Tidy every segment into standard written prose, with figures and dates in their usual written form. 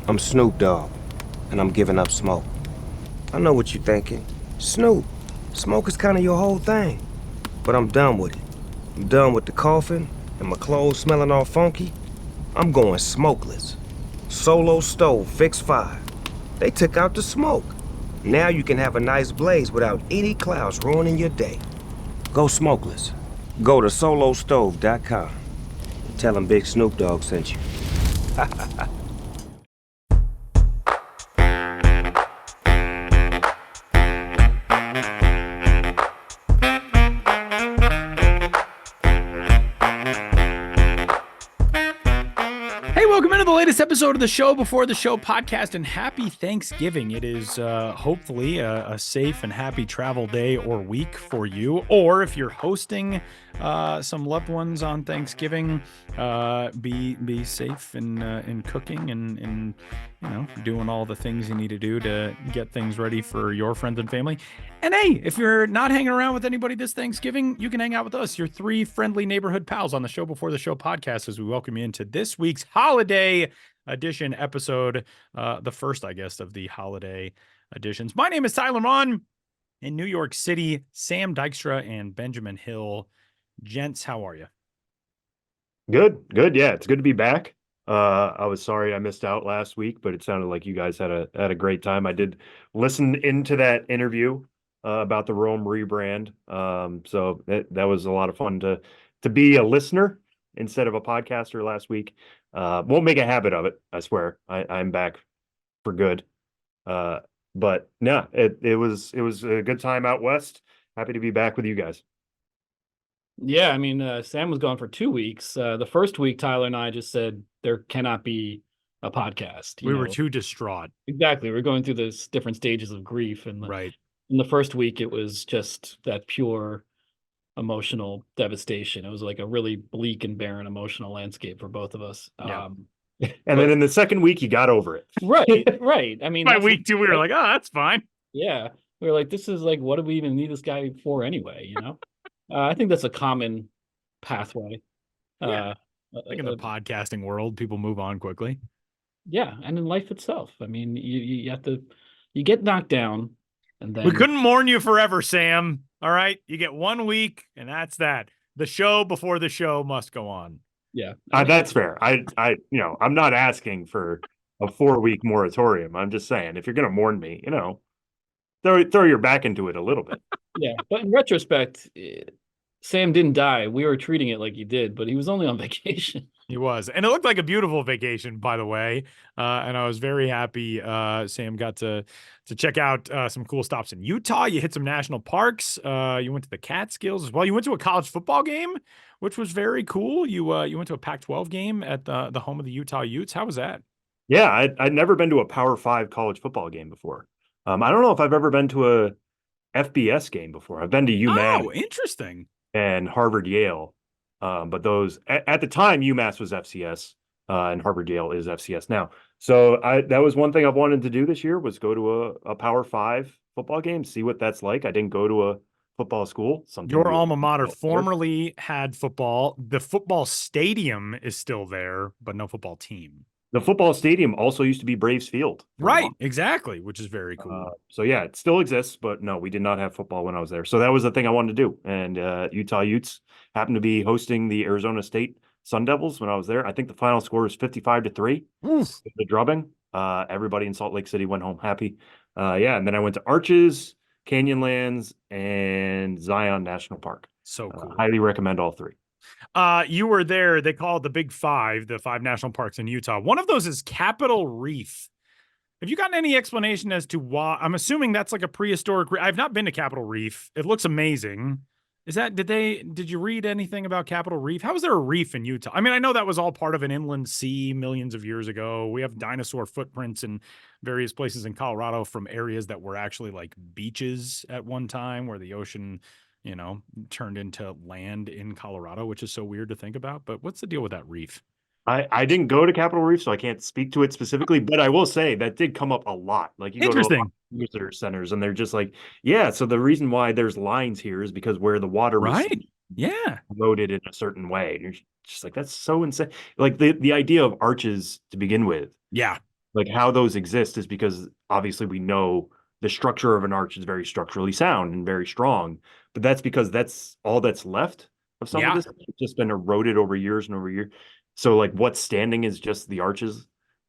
I'm Snoop Dogg, and I'm giving up smoke. I know what you're thinking. Snoop, smoke is kind of your whole thing. But I'm done with it. I'm done with the coughing and my clothes smelling all funky. I'm going smokeless. Solo stove, fixed fire. They took out the smoke. Now you can have a nice blaze without any clouds ruining your day. Go smokeless. Go to solostove.com. Tell them Big Snoop Dogg sent you. Welcome into the latest episode of the Show Before the Show podcast, and happy Thanksgiving. It is hopefully a safe and happy travel day or week for you, or if you're hosting some loved ones on Thanksgiving, be safe in cooking and doing all the things you need to do to get things ready for your friends and family. And hey, if you're not hanging around with anybody this Thanksgiving, you can hang out with us, your three friendly neighborhood pals on the Show Before the Show podcast, as we welcome you into this week's holiday edition episode, the first, I guess, of the holiday editions. My name is Tyler Maun in New York City, Sam Dykstra and Benjamin Hill. Gents, how are you? Good. Yeah, it's good to be back. I was sorry I missed out last week, but it sounded like you guys had a great time. I did listen into that interview about the Rome rebrand. So that was a lot of fun to be a listener instead of a podcaster last week. Won't make a habit of it, I swear. I'm back for good. But yeah, it was a good time out west. Happy to be back with you guys. Yeah, I mean, Sam was gone for 2 weeks. The first week, Tyler and I just said there cannot be a podcast. We were too distraught. Exactly. We're going through those different stages of grief. And right. In the first week, it was just that pure emotional devastation. It was like a really bleak and barren emotional landscape for both of us. Yeah. And then in the second week, you got over it. Right. I mean, by week 2, we were like, oh, that's fine. Yeah. We were like, this is like, what do we even need this guy for anyway, I think that's a common pathway. Yeah. Like in the podcasting world, people move on quickly. Yeah, and in life itself. I mean, you have to, you get knocked down, and then we couldn't mourn you forever, Sam. All right, you get 1 week, and that's that. The show before the show must go on. Yeah, that's fair. I'm not asking for a 4-week moratorium. I'm just saying, if you're gonna mourn me, throw your back into it a little bit. Yeah, but in retrospect, Sam didn't die. We were treating it like he did, but he was only on vacation. He was, and it looked like a beautiful vacation, by the way. And I was very happy Sam got to check out some cool stops in Utah. You hit some national parks. You went to the Catskills as well. You went to a college football game, which was very cool. You went to a Pac-12 game at the home of the Utah Utes. How was that? Yeah, I'd never been to a Power 5 college football game before. I don't know if I've ever been to a FBS game before. I've been to UMass. Oh, interesting. And Harvard Yale. But those at the time, UMass was FCS and Harvard Yale is FCS now. So that was one thing I've wanted to do this year, was go to a Power 5 football game, see what that's like. I didn't go to a football school. Your alma mater formerly had football. The football stadium is still there, but no football team. The football stadium also used to be Braves Field. Right, exactly, which is very cool. So yeah, it still exists, but no, we did not have football when I was there. So that was the thing I wanted to do. And Utah Utes happened to be hosting the Arizona State Sun Devils when I was there. I think the final score was 55-3. The drubbing. Everybody in Salt Lake City went home happy. And then I went to Arches, Canyonlands, and Zion National Park. So cool. Highly recommend all three. You were there. They call it the Big Five, the 5 national parks in Utah. One of those is Capitol Reef. Have you gotten any explanation as to why? I'm assuming that's like a prehistoric. I've not been to Capitol Reef. It looks amazing. Did you read anything about Capitol Reef? How is there a reef in Utah? I mean, I know that was all part of an inland sea millions of years ago. We have dinosaur footprints in various places in Colorado from areas that were actually like beaches at one time, where the ocean turned into land in Colorado, which is so weird to think about. But what's the deal with that reef? I didn't go to Capitol Reef, so I can't speak to it specifically, but I will say that did come up a lot. Like, you go to a lot of visitor centers and they're just like, yeah, so the reason why there's lines here is because where the water was loaded in a certain way. And you're just like, that's so insane. Like the idea of arches to begin with. Yeah. Like how those exist is because obviously we know the structure of an arch is very structurally sound and very strong, but that's because that's all that's left of some of Yeah. this. It's just been eroded over years and over years. So like what's standing is just the arches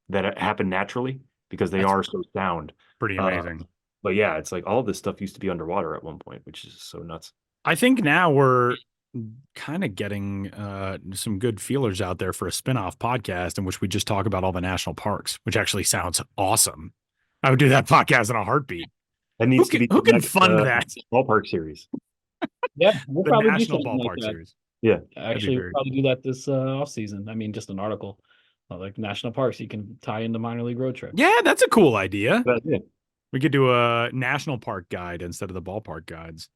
that happen naturally because they That's are so sound. pretty amazing. But yeah, it's like all this stuff used to be underwater at one point, which is so nuts. I think now we're kind of getting some good feelers out there for a spin-off podcast in which we just talk about all the national parks, which actually sounds awesome. I would do that podcast in a heartbeat. That needs to be Who the can next, fund that? ballpark series. Yeah, we'll The probably do national something like ballpark that. series. Yeah. Actually, we'll great. probably do that this off season. I mean, just an article like national parks you can tie into minor league road trips. Yeah, that's a cool idea. But, yeah. We could do a national park guide instead of the ballpark guides.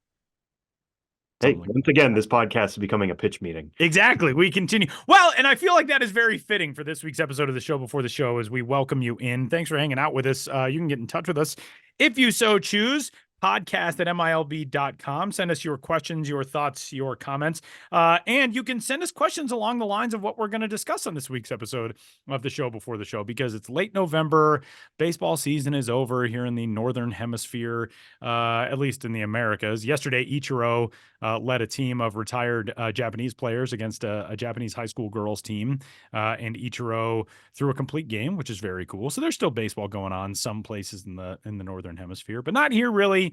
Hey, Something like once again, this podcast is becoming a pitch meeting. Exactly. We continue. Well, and I feel like that is very fitting for this week's episode of the show before the show as we welcome you in. Thanks for hanging out with us. You can get in touch with us if you so choose. Podcast@milb.com. Send us your questions, your thoughts, your comments. And you can send us questions along the lines of what we're going to discuss on this week's episode of the show before the show, because it's late November. Baseball season is over here in the Northern Hemisphere, at least in the Americas. Yesterday, Ichiro led a team of retired Japanese players against a Japanese high school girls team. And Ichiro threw a complete game, which is very cool. So there's still baseball going on some places in the Northern Hemisphere, but not here really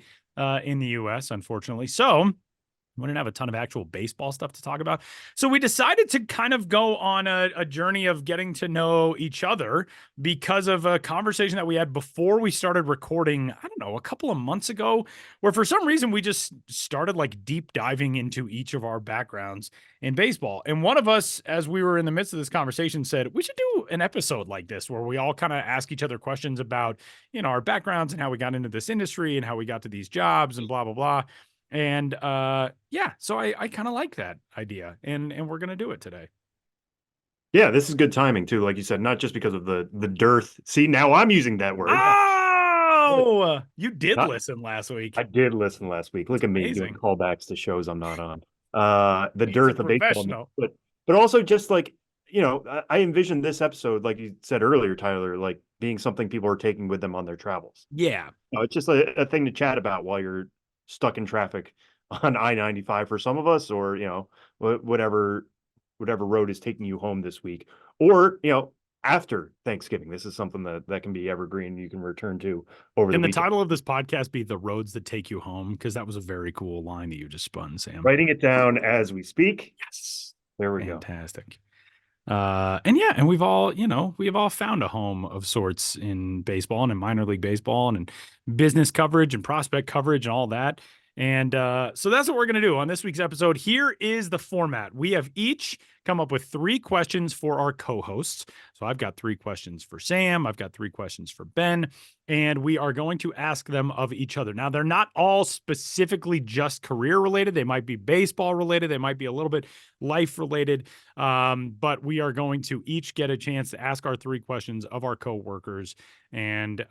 in the U.S., unfortunately. So we didn't have a ton of actual baseball stuff to talk about. So we decided to kind of go on a journey of getting to know each other because of a conversation that we had before we started recording, I don't know, a couple of months ago, where for some reason we just started like deep diving into each of our backgrounds in baseball. And one of us, as we were in the midst of this conversation, said, we should do an episode like this where we all kind of ask each other questions about, our backgrounds and how we got into this industry and how we got to these jobs and blah, blah, blah. And yeah, so I kind of like that idea, and we're gonna do it today. Yeah, this is good timing too, like you said, not just because of the dearth. See, now I'm using that word. Oh, you did Not- listen last week. I did listen last week. Look at me Amazing. doing callbacks to shows I'm not on. The He's dearth a of baseball, professional. but also just like I envisioned this episode, like you said earlier, Tyler, like being something people are taking with them on their travels. Yeah, It's just a thing to chat about while you're stuck in traffic on I-95 for some of us, or whatever road is taking you home this week, or after Thanksgiving. This is something that can be evergreen. You can return to over Can the the weekend. title of this podcast be "The Roads That Take You Home"? Because that was a very cool line that you just spun, Sam. Writing it down as we speak. Yes, There we go. fantastic. And we've all found a home of sorts in baseball and in minor league baseball and in business coverage and prospect coverage and all that. And so that's what we're going to do on this week's episode. Here is the format. We have each come up with 3 questions for our co-hosts. So I've got 3 questions for Sam. I've got 3 questions for Ben. And we are going to ask them of each other. Now, they're not all specifically just career related. They might be baseball related. They might be a little bit life related. But we are going to each get a chance to ask our 3 questions of our coworkers. And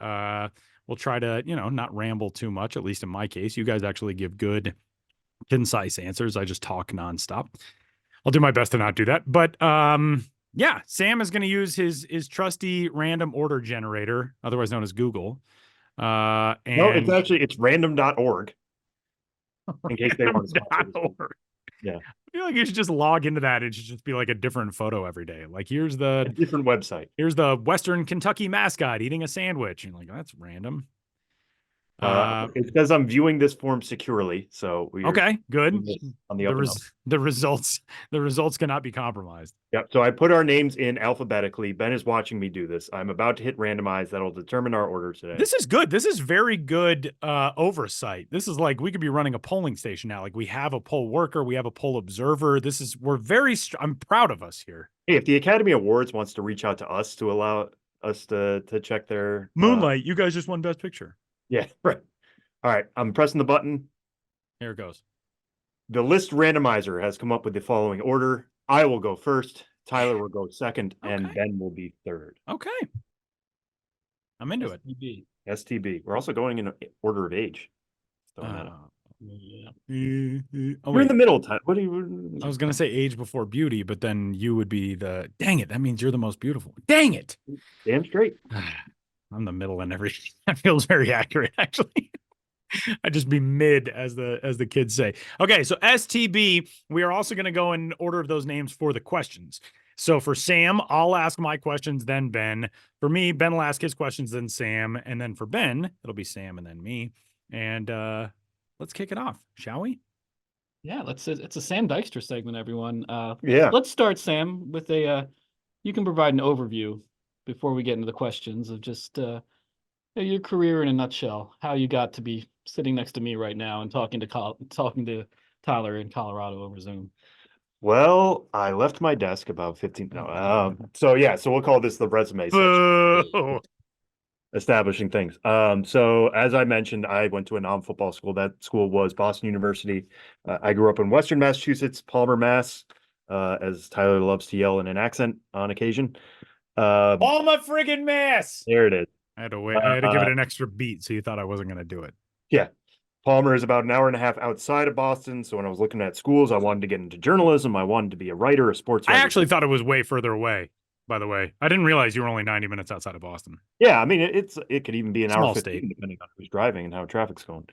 we'll try to, not ramble too much, at least in my case. You guys actually give good, concise answers. I just talk nonstop. I'll do my best to not do that. But yeah, Sam is going to use his trusty random order generator, otherwise known as Google. No, it's random.org. In case they want to sponsor this. Yeah. I feel like you should just log into that. It should just be like a different photo every day. Like here's A different website. the Western Kentucky mascot eating a sandwich. And you're like, that's random. It says I'm viewing this form securely, so we Okay, good. on the up and up. The results cannot be compromised. Yep. So I put our names in alphabetically. Ben is watching me do this. I'm about to hit randomize. That'll determine our order today. This is good. This is very good oversight. This is like we could be running a polling station now. Like we have a poll worker, we have a poll observer. I'm proud of us here. Hey, if the Academy Awards wants to reach out to us to allow us to check their Moonlight, you guys just won Best Picture. Yeah, right. All right, I'm pressing the button. Here it goes. The list randomizer has come up with the following order. I will go first, Tyler will go second, and Okay. Ben will be third. Okay. I'm into it. STB. STB. We're also going in order of age. Throwing that out. Yeah. Oh, You're in the wait. middle, Tyler. What do you? I was going to say age before beauty, but then you would be dang it. That means you're the most beautiful. Dang it. Damn straight. I'm the middle and everything. That feels very accurate, actually. I'd just be mid, as the kids say. Okay, so STB, we are also going to go in order of those names for the questions. So for Sam, I'll ask my questions, then Ben. For me, Ben will ask his questions, then Sam. And then for Ben, it'll be Sam and then me. And let's kick it off, shall we? Yeah, it's a Sam Dykstra segment, everyone. Yeah. Let's start, Sam, with you can provide an overview before we get into the questions of just your career in a nutshell, how you got to be sitting next to me right now and talking to Tyler in Colorado over Zoom. Well, I left my desk about 15. No, so we'll call this the resume section. Boo! Establishing things. So as I mentioned, I went to a non-football school. That school was Boston University. I grew up in Western Massachusetts, Palmer, Mass, as Tyler loves to yell in an accent on occasion. All my friggin' mess. There it is. I had to wait. I had to give it an extra beat, so you thought I wasn't going to do it. Yeah. Palmer is about an hour and a half outside of Boston. So when I was looking at schools, I wanted to get into journalism. I wanted to be a writer, a sports writer. I actually thought it was way further away, by the way. I didn't realize you were only 90 minutes outside of Boston. Yeah, I mean, it could even be an Small hour 15, state. depending on who's driving and how traffic's going.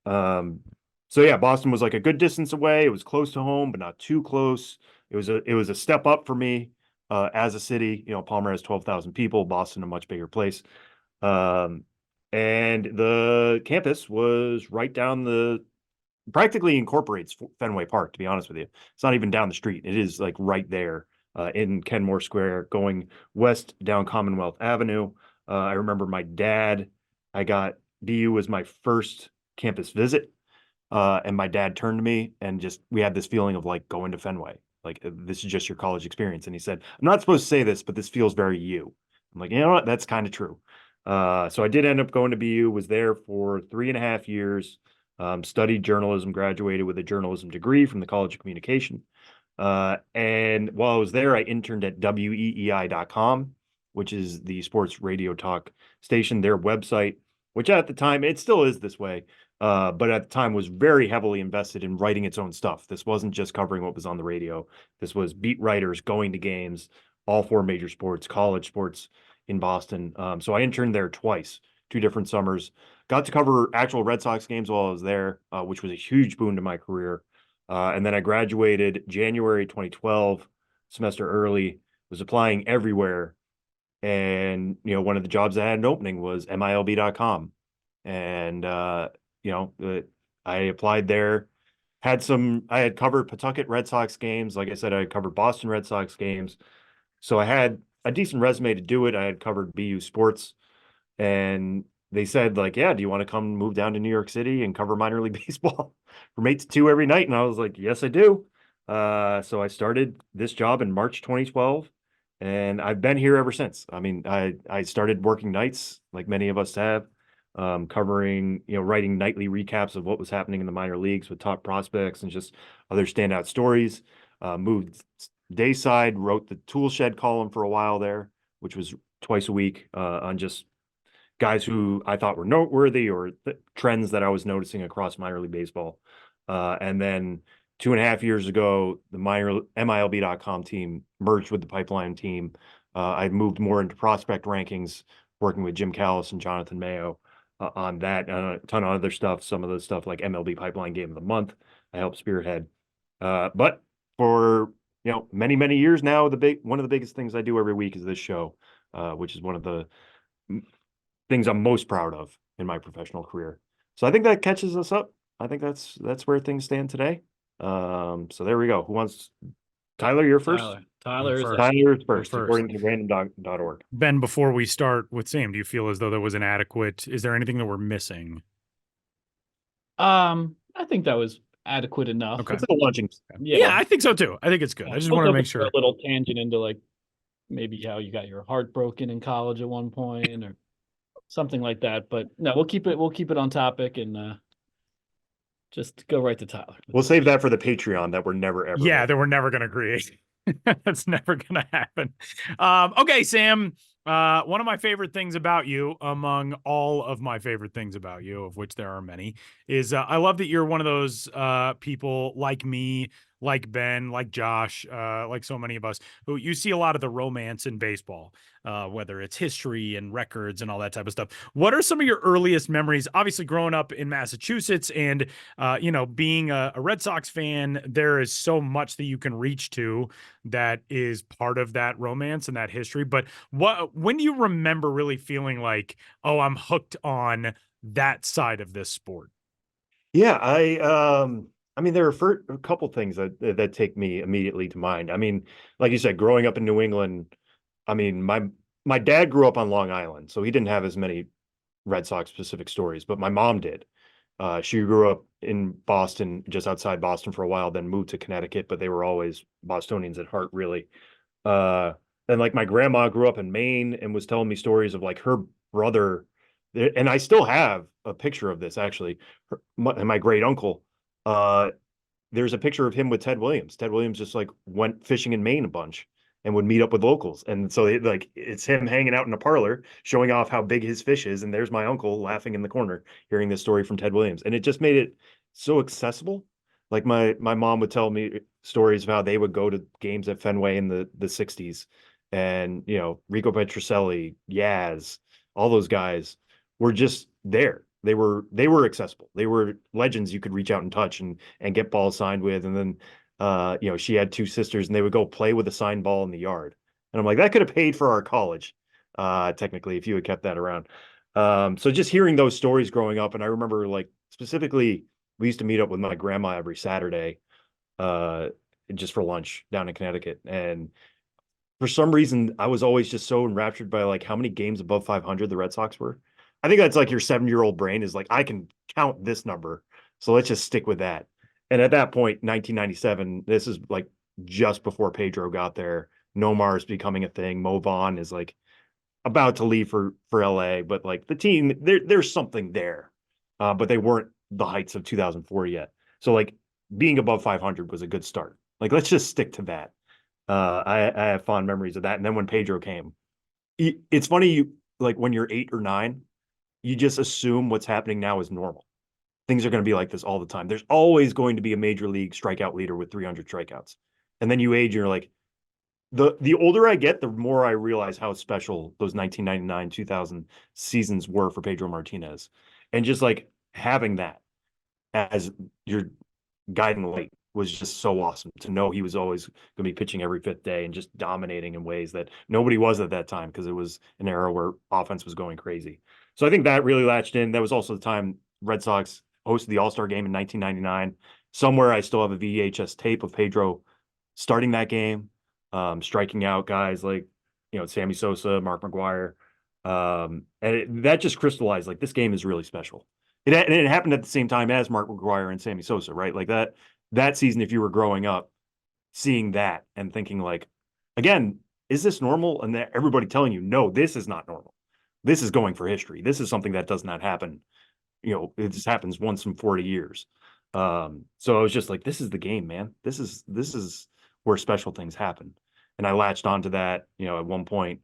So yeah, Boston was like a good distance away. It was close to home, but not too close. It was a step up for me as a city. You know, Palmer has 12,000 people, Boston a much bigger place. And the campus was right down practically incorporates Fenway Park, to be honest with you. It's not even down the street. It is like right there in Kenmore Square, going west down Commonwealth Avenue. I remember my dad, BU was my first campus visit. And my dad turned to me and we had this feeling of like going to Fenway. Like, this is just your college experience. And he said, I'm not supposed to say this, but this feels very you. I'm like, you know what? That's kind of true. So I did end up going to BU, was there for 3.5 years, studied journalism, graduated with a journalism degree from the College of Communication. And while I was there, I interned at weei.com, which is the sports radio talk station, their website, which at the time, it still is this way, but at the time was very heavily invested in writing its own stuff. This wasn't just covering what was on the radio. This was beat writers going to games, all 4 major sports, college sports in Boston. So I interned there twice, 2 different summers. Got to cover actual Red Sox games while I was there, which was a huge boon to my career. And then I graduated January 2012, semester early, was applying everywhere. And, you know, one of the jobs that had an opening was MILB.com. And, I applied there, I had covered Pawtucket Red Sox games. Like I said, I had covered Boston Red Sox games. So I had a decent resume to do it. I had covered BU sports, and they said, like, yeah, do you want to come move down to New York City and cover minor league baseball from 8 to 2 every night? And I was like, yes, I do. So I started this job in March 2012, and I've been here ever since. I mean, I started working nights like many of us have, covering, writing nightly recaps of what was happening in the minor leagues with top prospects and just other standout stories. Moved dayside, wrote the tool shed column for a while there, which was twice a week, on just guys who I thought were noteworthy or trends that I was noticing across minor league baseball. And then 2.5 years ago, the MILB.com team merged with the Pipeline team. I moved more into prospect rankings, working with Jim Callis and Jonathan Mayo on that, and a ton of other stuff. Some of the stuff like MLB Pipeline Game of the Month, I helped spearhead. But for many, many years now, one of the biggest things I do every week is this show, which is one of the things I'm most proud of in my professional career. So I think that catches us up. I think that's where things stand today. So there we go. Who wants? Tyler, you're first. Tyler's first, according to random.org. Ben, before we start with Sam, do you feel as though there was an adequate? Is there anything that we're missing? I think that was adequate enough. Okay. It's a launching. Yeah, I think so too. I think it's good. I just want to make sure. A little tangent into like maybe how you got your heart broken in college at one point or something like that. But no, we'll keep it on topic and just go right to Tyler. We'll save that for the Patreon that we're never ever. Yeah, that we're never going to create. That's never going to happen. Okay, Sam. One of my favorite things about you, among all of my favorite things about you, of which there are many, is I love that you're one of those people like me, like Ben, like Josh, like so many of us, who you see a lot of the romance in baseball, whether it's history and records and all that type of stuff. What are some of your earliest memories? Obviously, growing up in Massachusetts and being a Red Sox fan, there is so much that you can reach to that is part of that romance and that history. But when do you remember really feeling like, oh, I'm hooked on that side of this sport? Yeah, I mean, there are a couple things that take me immediately to mind. I mean, like you said, growing up in New England, I mean, my dad grew up on Long Island, so he didn't have as many Red Sox specific stories, but my mom did. She grew up in Boston, just outside Boston for a while, then moved to Connecticut, but they were always Bostonians at heart, really. Uh, and like my grandma grew up in Maine and was telling me stories of like her brother, and I still have a picture of this actually. My great uncle, there's a picture of him with Ted Williams. Ted Williams just like went fishing in Maine a bunch and would meet up with locals. And so it's him hanging out in a parlor, showing off how big his fish is. And there's my uncle laughing in the corner, hearing this story from Ted Williams. And it just made it so accessible. Like my mom would tell me stories of how they would go to games at Fenway in the 60s. And, Rico Petrocelli, Yaz, all those guys were just there. They were accessible. They were legends you could reach out and touch and get balls signed with. And then she had two sisters and they would go play with a signed ball in the yard. And I'm like, that could have paid for our college, technically, if you had kept that around. So just hearing those stories growing up, and I remember like specifically, we used to meet up with my grandma every Saturday, just for lunch down in Connecticut. And for some reason, I was always just so enraptured by like how many games above 500 the Red Sox were. I think that's like your 7-year-old brain is like, I can count this number. So let's just stick with that. And at that point, 1997, this is like just before Pedro got there. Nomar is becoming a thing. Mo Vaughn is like about to leave for LA, but like the team, there's something there. But they weren't the heights of 2004 yet. So like being above 500 was a good start. Like, let's just stick to that. I have fond memories of that. And then when Pedro came, it's funny, you like when you're 8 or 9, you just assume what's happening now is normal. Things are going to be like this all the time. There's always going to be a major league strikeout leader with 300 strikeouts. And then you age and you're like, the older I get, the more I realize how special those 1999, 2000 seasons were for Pedro Martinez. And just like having that as your guiding light was just so awesome to know he was always going to be pitching every 5th day and just dominating in ways that nobody was at that time, because it was an era where offense was going crazy. So I think that really latched in. That was also the time Red Sox hosted the All-Star game in 1999. Somewhere I still have a VHS tape of Pedro starting that game, striking out guys like, Sammy Sosa, Mark McGwire. That just crystallized like this game is really special. It happened at the same time as Mark McGwire and Sammy Sosa, right? Like that season, if you were growing up, seeing that and thinking like, again, is this normal? And everybody telling you, no, this is not normal. This is going for history. This is something that does not happen. It just happens once in 40 years. So I was just like, this is the game, man. This is where special things happen. And I latched onto that. At one point,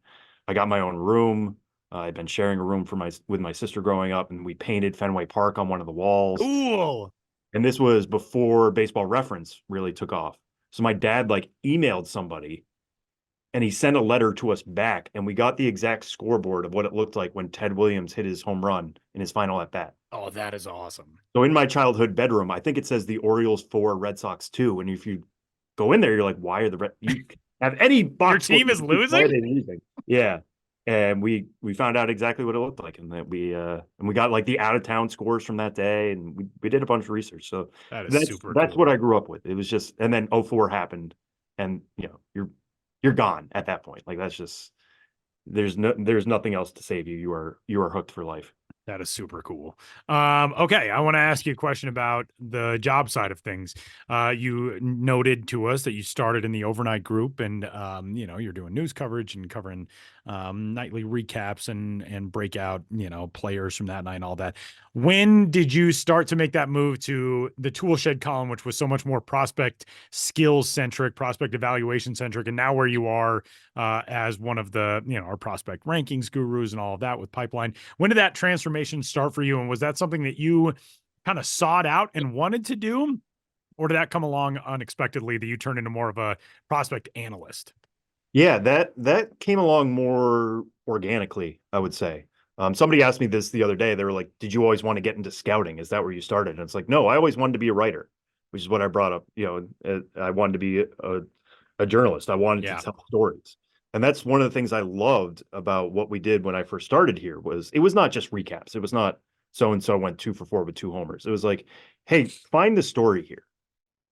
I got my own room. I'd been sharing a room with my sister growing up, and we painted Fenway Park on one of the walls. Cool. And this was before Baseball Reference really took off. So my dad like emailed somebody and he sent a letter to us back, and we got the exact scoreboard of what it looked like when Ted Williams hit his home run in his final at bat. Oh, that is awesome. So in my childhood bedroom, I think it says the Orioles 4, Red Sox 2. And if you go in there, you're like, why are you have any box? Your team is losing? Yeah. And we found out exactly what it looked like, and that we got like the out of town scores from that day, and we did a bunch of research. So that's super that's cool. what I grew up with. It was just, and then 04 happened, and you're gone at that point. Like that's just there's nothing else to save you. You are hooked for life. That is super cool. Okay, I want to ask you a question about the job side of things. You noted to us that you started in the overnight group, and you're doing news coverage and covering nightly recaps and breakout players from that night and all that. When did you start to make that move to the tool shed column, which was so much more prospect skills centric, prospect evaluation centric, and now where you are as one of the our prospect rankings gurus and all of that with Pipeline? When did that transformation start for you, and was that something that you kind of sought out and wanted to do, or did that come along unexpectedly that you turned into more of a prospect analyst? Yeah, that came along more organically, I would say. Somebody asked me this the other day. They were like, "Did you always want to get into scouting? Is that where you started?" And it's like, no, I always wanted to be a writer, which is what I brought up. I wanted to be a journalist. I wanted to Yeah. tell stories, and that's one of the things I loved about what we did when I first started here. Was it was not just recaps. It was not so and so went 2 for 4 with 2 homers. It was like, hey, find the story here.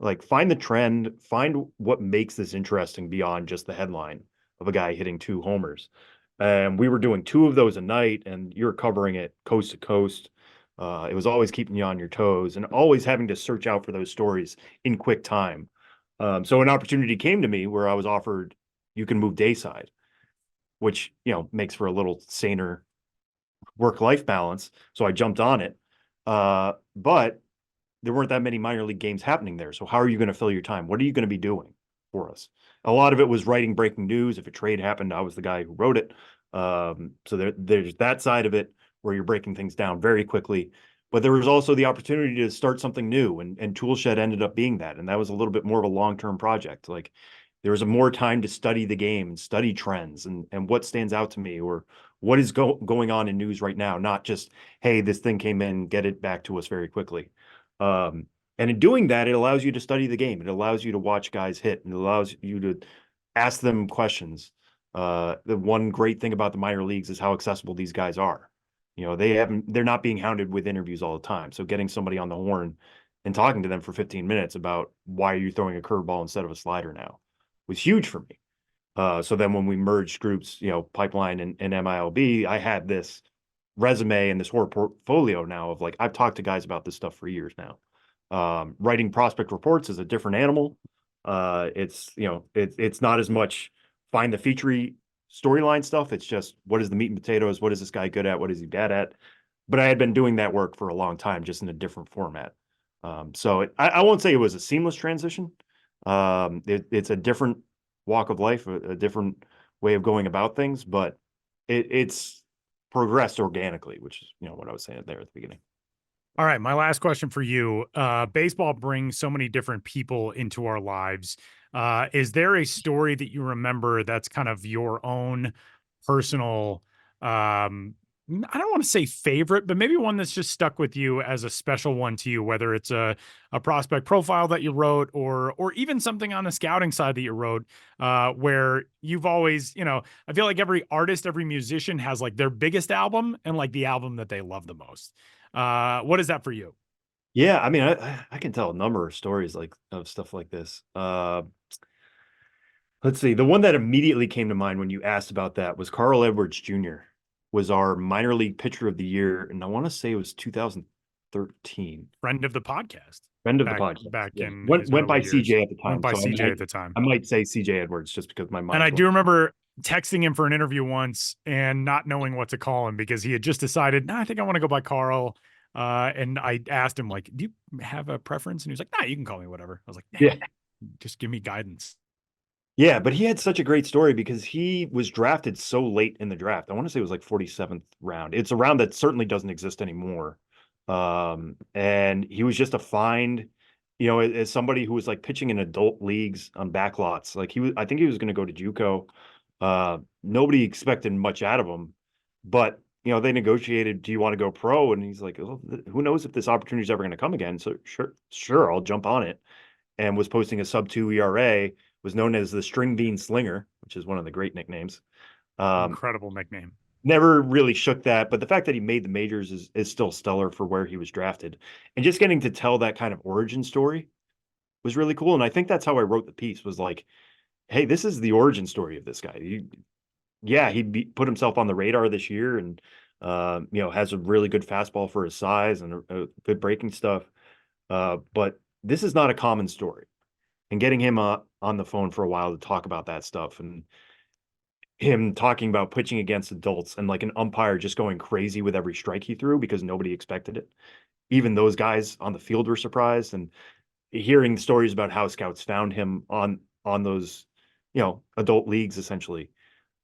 Like, find the trend, find what makes this interesting beyond just the headline of a guy hitting 2 homers. And we were doing 2 of those a night, and you're covering it coast to coast. It was always keeping you on your toes and always having to search out for those stories in quick time. So an opportunity came to me where I was offered, you can move dayside, which, makes for a little saner work-life balance. So I jumped on it. But there weren't that many minor league games happening there. So how are you going to fill your time? What are you going to be doing for us? A lot of it was writing breaking news. If a trade happened, I was the guy who wrote it. So there's that side of it where you're breaking things down very quickly. But there was also the opportunity to start something new, and Toolshed ended up being that. And that was a little bit more of a long-term project. Like, there was a more time to study the game and study trends and what stands out to me, or what is going on in news right now, not just, hey, this thing came in, get it back to us very quickly. And in doing that, it allows you to study the game. It allows you to watch guys hit, and it allows you to ask them questions. The one great thing about the minor leagues is how accessible these guys are. They're not being hounded with interviews all the time. So getting somebody on the horn and talking to them for 15 minutes about why are you throwing a curveball instead of a slider now was huge for me. So then when we merged groups, Pipeline and MILB, I had this resume and this whole portfolio now of, like, I've talked to guys about this stuff for years now. Writing prospect reports is a different animal. It's not as much find the featurey storyline stuff. It's just, what is the meat and potatoes? What is this guy good at? What is he bad at? But I had been doing that work for a long time, just in a different format. So I won't say it was a seamless transition. It's a different walk of life, a different way of going about things, but it's progressed organically, which is, what I was saying there at the beginning. All right, my last question for you. Baseball brings so many different people into our lives. Is there a story that you remember that's kind of your own personal, I don't want to say favorite, but maybe one that's just stuck with you as a special one to you, whether it's a prospect profile that you wrote, or even something on the scouting side that you wrote, where you've always, I feel like every artist, every musician has like their biggest album and like the album that they love the most. What is that for you? Yeah, I mean, I can tell a number of stories of stuff like this. Let's see. The one that immediately came to mind when you asked about that was Carl Edwards Jr. was our minor league pitcher of the year, and I want to say it was 2013. Friend of the podcast. Friend of the Back podcast. back Yeah. in his Went by early years. CJ at the time. Went by so CJ at the time. I might say CJ Edwards just because my mind. And I do remember texting him for an interview once and not knowing what to call him because he had just decided, I think I want to go by Carl. And I asked him, like, do you have a preference? And he was like, nah, you can call me whatever. I was like, Yeah. Just give me guidance. Yeah, but he had such a great story because he was drafted so late in the draft. I want to say it was like 47th round. It's a round that certainly doesn't exist anymore. And he was just a find, as somebody who was like pitching in adult leagues on back lots. Like, I think he was going to go to JUCO. Nobody expected much out of him, but they negotiated, do you want to go pro? And he's like, oh, who knows if this opportunity is ever going to come again? So sure, I'll jump on it. And was posting a sub-2 ERA, was known as the String Bean Slinger, which is one of the great nicknames. Incredible nickname. Never really shook that, but the fact that he made the majors is still stellar for where he was drafted. And just getting to tell that kind of origin story was really cool. And I think that's how I wrote the piece, was like, hey, this is the origin story of this guy. He put himself on the radar this year, and has a really good fastball for his size and a good breaking stuff. But this is not a common story. And getting him on the phone for a while to talk about that stuff, and him talking about pitching against adults, and like an umpire just going crazy with every strike he threw because nobody expected it. Even those guys on the field were surprised, and hearing stories about how scouts found him on those, adult leagues essentially,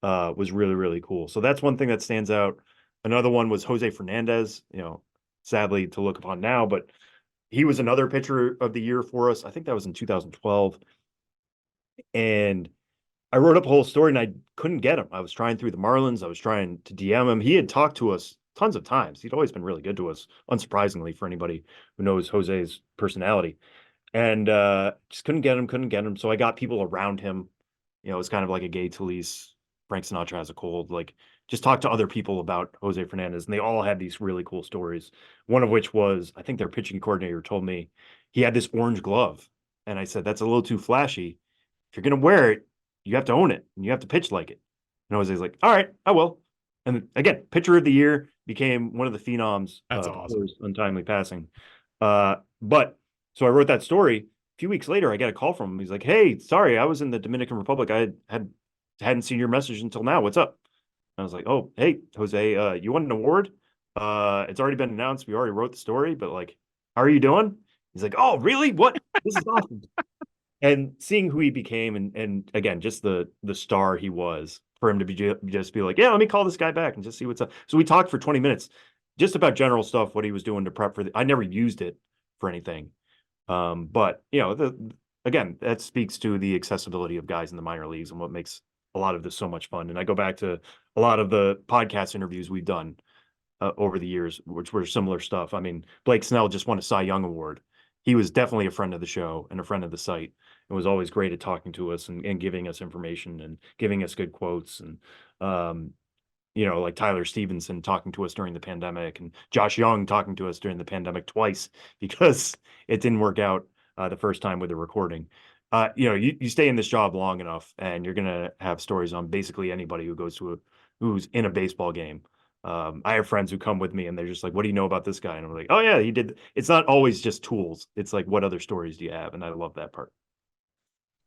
was really, really cool. So that's one thing that stands out. Another one was Jose Fernandez, sadly to look upon now, but he was another pitcher of the year for us. I think that was in 2012. And I wrote up a whole story and I couldn't get him. I was trying through the Marlins. I was trying to DM him. He had talked to us tons of times. He'd always been really good to us, unsurprisingly for anybody who knows Jose's personality. And just couldn't get him. So I got people around him. You know, it was kind of like a Gay Talese, Frank Sinatra has a cold. Like, just talk to other people about Jose Fernandez. And they all had these really cool stories. One of which was, I think their pitching coordinator told me he had this orange glove. And I said, that's a little too flashy. If you're going to wear it, you have to own it and you have to pitch like it. And Jose's like, all right, I will. And again, pitcher of the year, became one of the phenoms. That's awesome. Untimely passing. But so I wrote that story. A few weeks later, I get a call from him. He's like, hey, sorry, I was in the Dominican Republic. I hadn't seen your message until now. What's up? I was like, oh, hey, Jose, you won an award. It's already been announced. We already wrote the story, but like, how are you doing? He's like, oh, really? What? This is awesome. And seeing who he became, and again, just the star he was, for him to be just be like, yeah, let me call this guy back and just see what's up. So we talked for 20 minutes just about general stuff, what he was doing to prep for I never used it for anything. But you know, again, that speaks to the accessibility of guys in the minor leagues and what makes a lot of this so much fun. And I go back to a lot of the podcast interviews we've done over the years, which were similar stuff. I mean, Blake Snell just won a Cy Young Award. He was definitely a friend of the show and a friend of the site. It was always great at talking to us and giving us information and giving us good quotes. And, you know, like Tyler Stevenson talking to us during the pandemic and Josh Young talking to us during the pandemic twice because it didn't work out the first time with the recording. You know, you stay in this job long enough and you're going to have stories on basically anybody who goes to who's in a baseball game. I have friends who come with me and they're just like, what do you know about this guy? And I'm like, oh yeah, he did. It's not always just tools. It's like, what other stories do you have? And I love that part.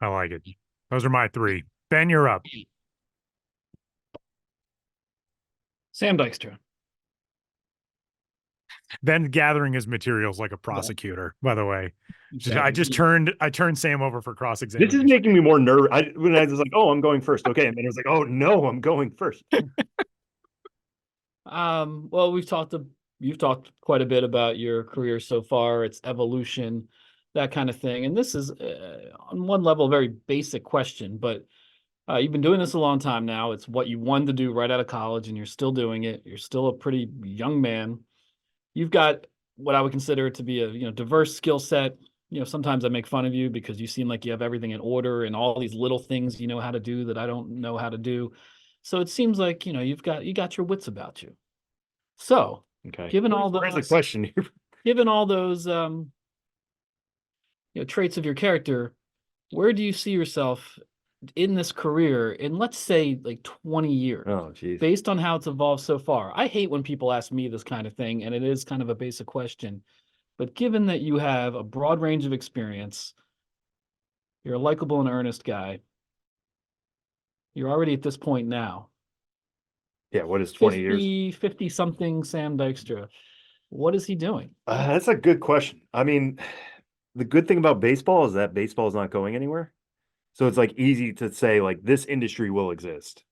I like it. Those are my three. Ben, you're up. Sam Dykstra. Ben gathering his materials like a prosecutor, by the way. I turned Sam over for cross-examination. This is making me more nervous. When I was like, oh, I'm going first. Okay. And then it was like, oh no, I'm going first. Well, you've talked quite a bit about your career so far, its evolution, that kind of thing. And this is on one level a very basic question, but you've been doing this a long time now. It's what you wanted to do right out of college, and you're still doing it. You're still a pretty young man. You've got what I would consider to be a diverse skill set. You know, sometimes I make fun of you because you seem like you have everything in order and all these little things you know how to do that I don't know how to do. So it seems like you got your wits about you. So, okay, given all the question here, given all those traits of your character, where do you see yourself in this career in, let's say, like 20 years? Oh, geez. Based on how it's evolved so far. I hate when people ask me this kind of thing, and it is kind of a basic question. But given that you have a broad range of experience, you're a likable and earnest guy. You're already at this point now. Yeah, what is 20 years? 50-something Sam Dykstra. What is he doing? That's a good question. I mean, the good thing about baseball is that baseball is not going anywhere. So it's like easy to say like this industry will exist.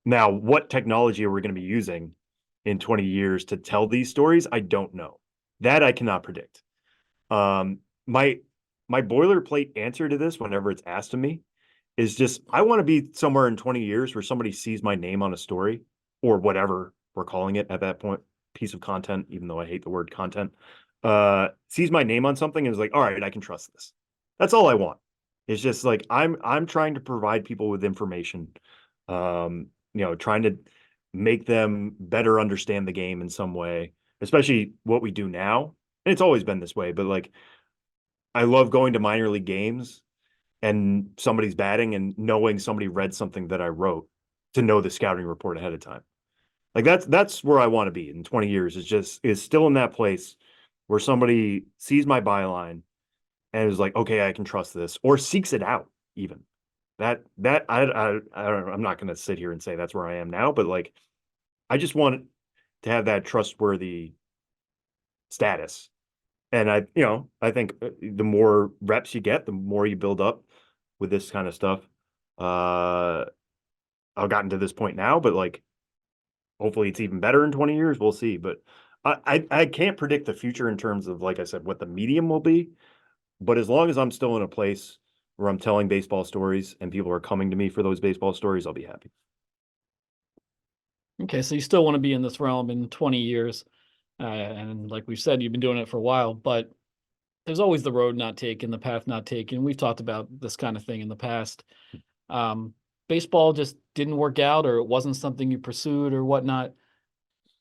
Now, what technology are we going to be using in 20 years to tell these stories? I don't know. That I cannot predict. My boilerplate answer to this, whenever it's asked of me, is just I want to be somewhere in 20 years where somebody sees my name on a story or whatever we're calling it at that point, piece of content, even though I hate the word content, sees my name on something and is like, all right, I can trust this. That's all I want. It's just like I'm trying to provide people with information, trying to make them better understand the game in some way, especially what we do now. And it's always been this way, but like I love going to minor league games and somebody's batting and knowing somebody read something that I wrote to know the scouting report ahead of time. Like that's where I want to be in 20 years is still in that place where somebody sees my byline and is like, okay, I can trust this, or seeks it out even. I don't know, I'm not going to sit here and say that's where I am now, but like, I just want to have that trustworthy status. And I think the more reps you get, the more you build up with this kind of stuff. I've gotten to this point now, but like, hopefully it's even better in 20 years. We'll see. But I can't predict the future in terms of, like I said, what the medium will be. But as long as I'm still in a place where I'm telling baseball stories and people are coming to me for those baseball stories, I'll be happy. Okay, so you still want to be in this realm in 20 years. And like we've said, you've been doing it for a while, but there's always the road not taken, the path not taken. We've talked about this kind of thing in the past. Baseball just didn't work out, or it wasn't something you pursued or whatnot.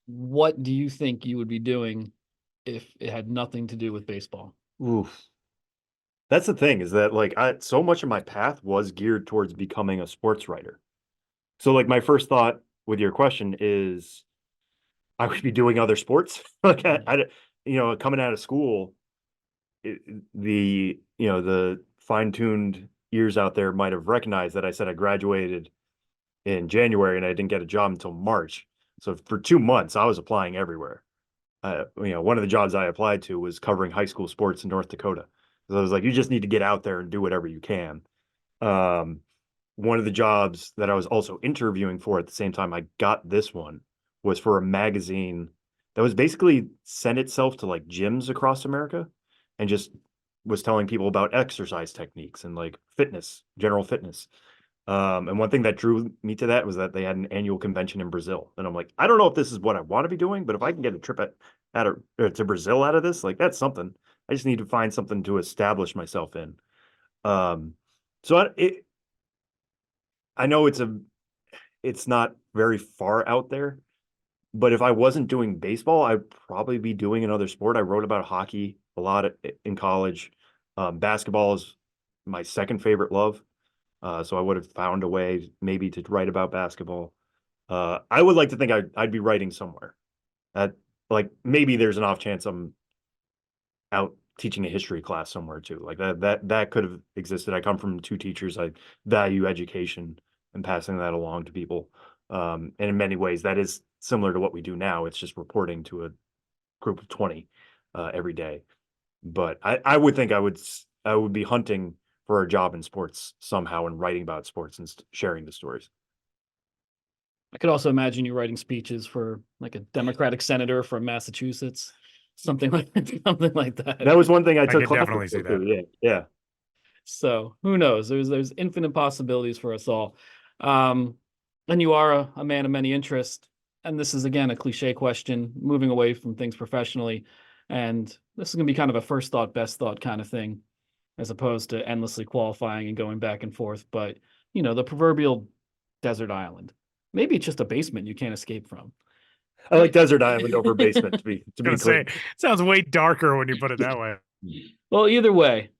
What do you think you would be doing if it had nothing to do with baseball? Oof. That's the thing, is that like so much of my path was geared towards becoming a sports writer. So like my first thought with your question is I would be doing other sports. Like coming out of school, the fine-tuned ears out there might have recognized that I said I graduated in January and I didn't get a job until March. So for 2 months, I was applying everywhere. One of the jobs I applied to was covering high school sports in North Dakota. So I was like, you just need to get out there and do whatever you can. One of the jobs that I was also interviewing for at the same time I got this one was for a magazine that was basically sent itself to like gyms across America and just was telling people about exercise techniques and like fitness, general fitness. And one thing that drew me to that was that they had an annual convention in Brazil. And I'm like, I don't know if this is what I want to be doing, but if I can get a trip to Brazil out of this, like that's something. I just need to find something to establish myself in. So I know it's not very far out there, but if I wasn't doing baseball, I'd probably be doing another sport. I wrote about hockey a lot in college. Basketball is my second favorite love. So I would have found a way maybe to write about basketball. I would like to think I'd be writing somewhere. Like maybe there's an off chance I'm out teaching a history class somewhere too. Like that could have existed. I come from two teachers. I value education and passing that along to people. And in many ways, that is similar to what we do now. It's just reporting to a group of 20 every day. But I would think I would be hunting for a job in sports somehow and writing about sports and sharing the stories. I could also imagine you writing speeches for like a Democratic senator from Massachusetts, something like that. That was one thing I took could classes definitely see for, that. Yeah. So who knows? There's infinite possibilities for us all. And you are a man of many interests. And this is again a cliche question, moving away from things professionally. And this is going to be kind of a first thought, best thought kind of thing, as opposed to endlessly qualifying and going back and forth. But the proverbial desert island. Maybe it's just a basement you can't escape from. I like desert island over basement to be clear. Say, sounds way darker when you put it that way. Well, either way,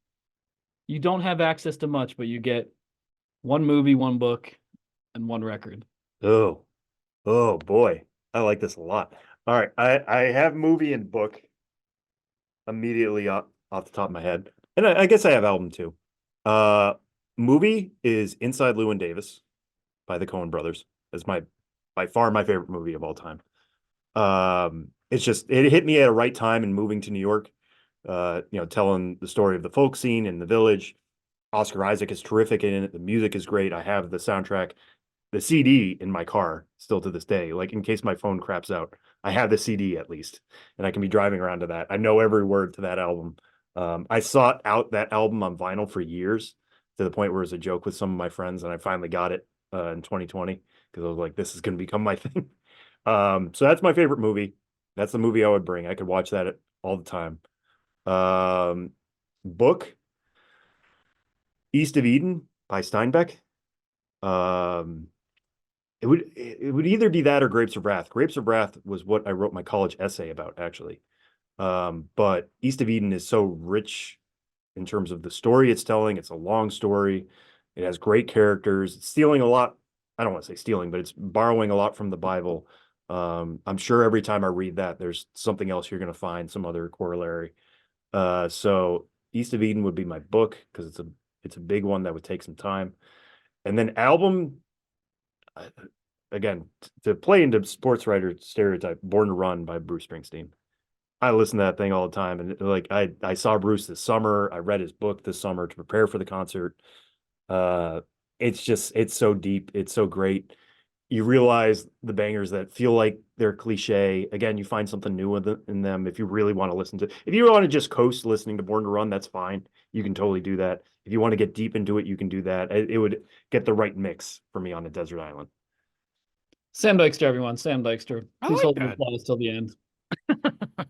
you don't have access to much, but you get one movie, one book, and one record. Oh boy. I like this a lot. All right. I have movie and book immediately off the top of my head. And I guess I have album too. Movie is Inside Llewyn Davis by the Coen brothers. It's by far my favorite movie of all time. It hit me at a right time in moving to New York, telling the story of the folk scene in the village. Oscar Isaac is terrific in it. The music is great. I have the soundtrack, the CD in my car still to this day. Like in case my phone craps out, I have the CD at least, and I can be driving around to that. I know every word to that album. I sought out that album on vinyl for years to the point where it was a joke with some of my friends, and I finally got it in 2020 because I was like, this is going to become my thing. So that's my favorite movie. That's the movie I would bring. I could watch that all the time. Book, East of Eden by Steinbeck. It would either be that or Grapes of Wrath. Grapes of Wrath was what I wrote my college essay about, actually. But East of Eden is so rich in terms of the story it's telling. It's a long story. It has great characters. It's stealing a lot. I don't want to say stealing, but it's borrowing a lot from the Bible. I'm sure every time I read that, there's something else you're going to find, some other corollary. So East of Eden would be my book because it's a big one that would take some time. And then album, again, to play into sports writer stereotype, Born to Run by Bruce Springsteen. I listen to that thing all the time. And like, I saw Bruce this summer. I read his book this summer to prepare for the concert. It's so deep. It's so great. you realize the bangers that feel like they're cliche. Again, you find something new in them. If you really want to listen to, if you want to just coast listening to Born to Run, that's fine. You can totally do that. If you want to get deep into it, you can do that. It would get the right mix for me on a desert island. Sam Dykstra, everyone. Sam Dykstra. I Please like hold that. the applause till the end.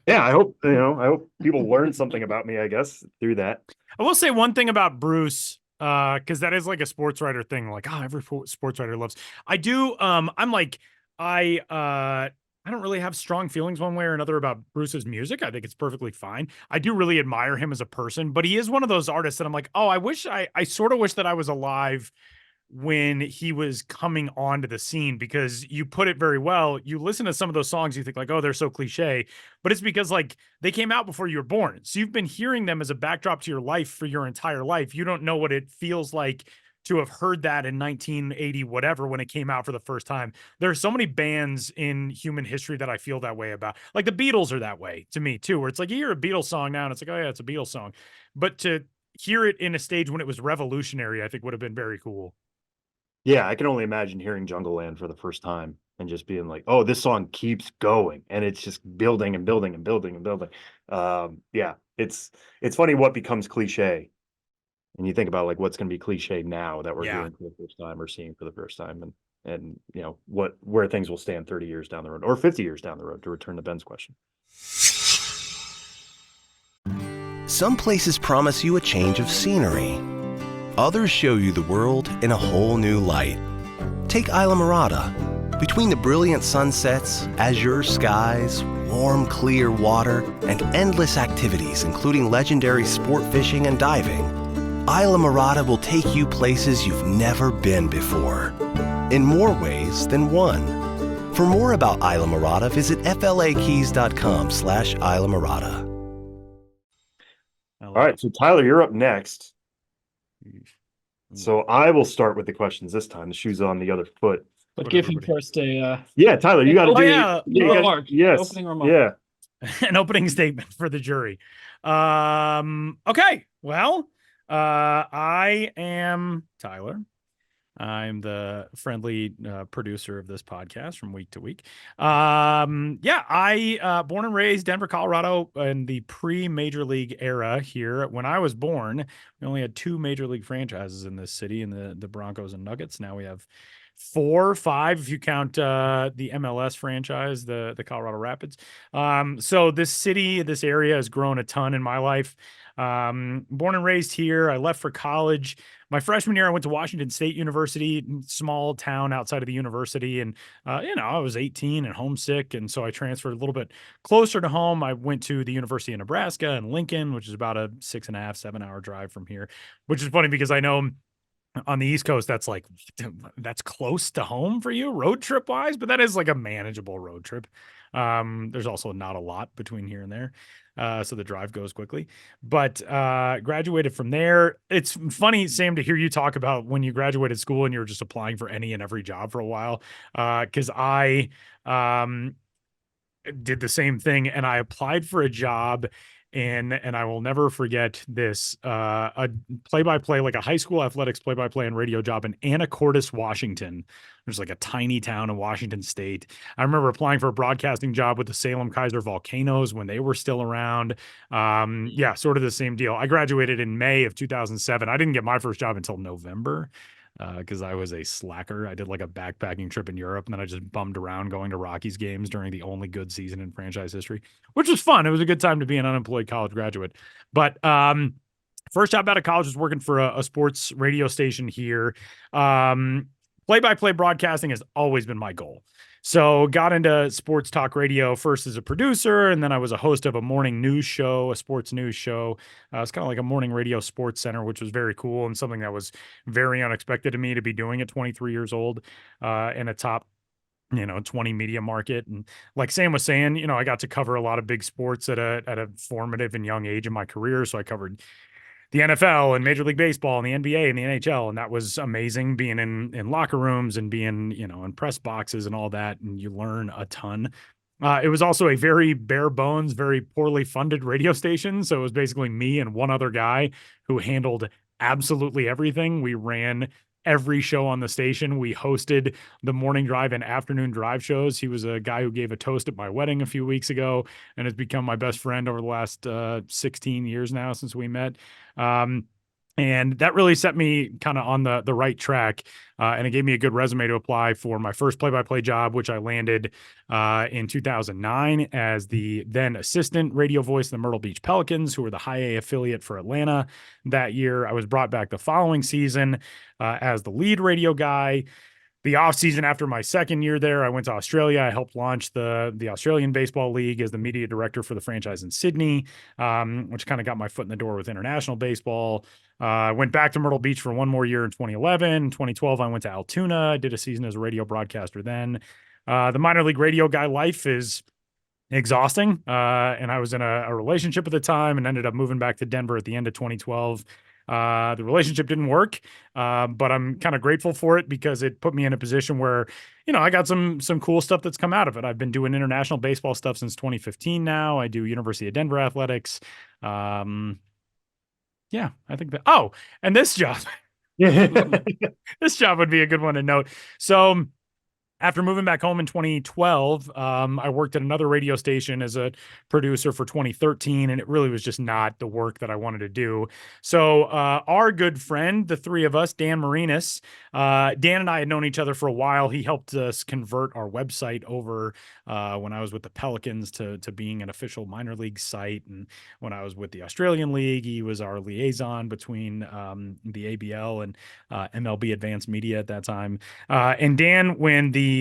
Yeah, I hope people learn something about me, I guess, through that. I will say one thing about Bruce, because that is like a sports writer thing. Like, oh, every sports writer loves. I do. I'm like, I don't really have strong feelings one way or another about Bruce's music. I think it's perfectly fine. I do really admire him as a person, but he is one of those artists that I'm like, oh, I sort of wish that I was alive when he was coming onto the scene, because you put it very well. You listen to some of those songs, you think like, oh, they're so cliche, but it's because like they came out before you were born. So you've been hearing them as a backdrop to your life for your entire life. You don't know what it feels like to have heard that in 1980, whatever, when it came out for the first time. There are so many bands in human history that I feel that way about. Like the Beatles are that way to me too, where it's like you hear a Beatles song now and it's like, oh yeah, it's a Beatles song. But to hear it in a stage when it was revolutionary, I think would have been very cool. Yeah, I can only imagine hearing Jungle Land for the first time and just being like, oh, this song keeps going and it's just building and building and building and building. Yeah, it's funny what becomes cliche. And you think about like what's going to be cliche now that we're hearing for the first time or seeing for the first time, and you know where things will stand 30 years down the road or 50 years down the road, to return to Ben's question. Some places promise you a change of scenery. Others show you the world in a whole new light. Take Isla Mirada. Between the brilliant sunsets, azure skies, warm, clear water, and endless activities, including legendary sport fishing and diving, Isla Mirada will take you places you've never been before, in more ways than one. For more about Isla Mirada, visit flakeys.com/Isla Mirada. All right, so Tyler, you're up next. So I will start with the questions this time. The shoe's on the other foot. But give him first a Yeah, Tyler, you got to remark. Yes, Opening remark. yeah. An opening statement for the jury. Okay, well, I am Tyler. I'm the friendly producer of this podcast from week to week. I born and raised Denver, Colorado in the pre-Major League era here. When I was born, we only had 2 Major League franchises in this city, in the Broncos and Nuggets. Now we have 4, 5 if you count the MLS franchise, the Colorado Rapids. So this city, this area has grown a ton in my life. Born and raised here. I left for college. My freshman year, I went to Washington State University, small town outside of the university. And, I was 18 and homesick. And so I transferred a little bit closer to home. I went to the University of Nebraska in Lincoln, which is about a 6.5, 7-hour drive from here, which is funny because I know on the East Coast, that's close to home for you road trip wise, but that is like a manageable road trip. There's also not a lot between here and there. So the drive goes quickly, but graduated from there. It's funny, Sam, to hear you talk about when you graduated school and you were just applying for any and every job for a while. Cause I did the same thing, and I applied for a job and I will never forget this, a play-by-play, like a high school athletics play-by-play and radio job in Anacortes, Washington. There's like a tiny town in Washington State. I remember applying for a broadcasting job with the Salem Kaiser Volcanoes when they were still around. Sort of the same deal. I graduated in May of 2007. I didn't get my first job until November. Because I was a slacker. I did like a backpacking trip in Europe, and then I just bummed around going to Rockies games during the only good season in franchise history, which was fun. It was a good time to be an unemployed college graduate. But first job out of college was working for a sports radio station here. Play-by-play broadcasting has always been my goal. So got into sports talk radio first as a producer, and then I was a host of a morning news show, a sports news show. It's kind of like a morning radio sports center, which was very cool and something that was very unexpected to me to be doing at 23 years old in a top 20 media market. And like Sam was saying, I got to cover a lot of big sports at a formative and young age in my career. So I covered the NFL and Major League Baseball and the NBA and the NHL. And that was amazing, being in locker rooms and being, in press boxes and all that. And you learn a ton. It was also a very bare bones, very poorly funded radio station. So it was basically me and one other guy who handled absolutely everything. We ran every show on the station. We hosted the morning drive and afternoon drive shows. He was a guy who gave a toast at my wedding a few weeks ago and has become my best friend over the last 16 years now since we met. And that really set me kind of on the right track. And it gave me a good resume to apply for my first play-by-play job, which I landed in 2009 as the then assistant radio voice of the Myrtle Beach Pelicans, who were the high A affiliate for Atlanta that year. I was brought back the following season as the lead radio guy. The offseason after my second year there, I went to Australia. I helped launch the Australian Baseball League as the media director for the franchise in Sydney, which kind of got my foot in the door with international baseball. I went back to Myrtle Beach for one more year in 2011. 2012, I went to Altoona. I did a season as a radio broadcaster then. The minor league radio guy life is exhausting, and I was in a relationship at the time and ended up moving back to Denver at the end of 2012. The relationship didn't work, but I'm kind of grateful for it because it put me in a position where, I got some cool stuff that's come out of it. I've been doing international baseball stuff since 2015 now. I do University of Denver athletics. Yeah, I think that. Oh, and this job, this job would be a good one to note. So after moving back home in 2012, I worked at another radio station as a producer for 2013, and it really was just not the work that I wanted to do. So our good friend, the three of us, Dan Marinas, Dan and I had known each other for a while. He helped us convert our website over when I was with the Pelicans to being an official minor league site. And when I was with the Australian League, he was our liaison between the ABL and MLB Advanced Media at that time. And Dan, when the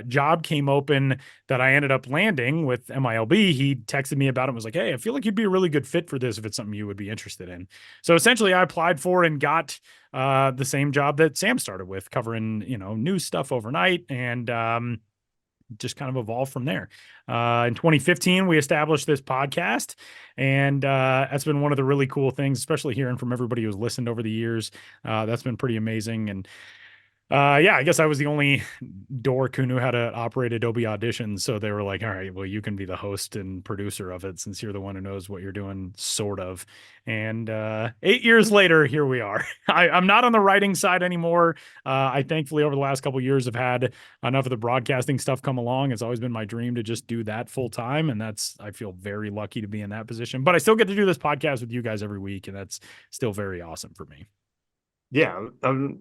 job came open that I ended up landing with MILB, he texted me about it and was like, hey, I feel like you'd be a really good fit for this if it's something you would be interested in. So essentially I applied for and got the same job that Sam started with, covering, news stuff overnight, and just kind of evolved from there. In 2015, we established this podcast, and that's been one of the really cool things, especially hearing from everybody who's listened over the years. That's been pretty amazing. And I guess I was the only dork who knew how to operate Adobe Audition. So they were like, all right, well, you can be the host and producer of it since you're the one who knows what you're doing, sort of. And 8 years later, here we are. I'm not on the writing side anymore. I thankfully, over the last couple of years, have had enough of the broadcasting stuff come along. It's always been my dream to just do that full time. And I feel very lucky to be in that position. But I still get to do this podcast with you guys every week. And that's still very awesome for me. Yeah,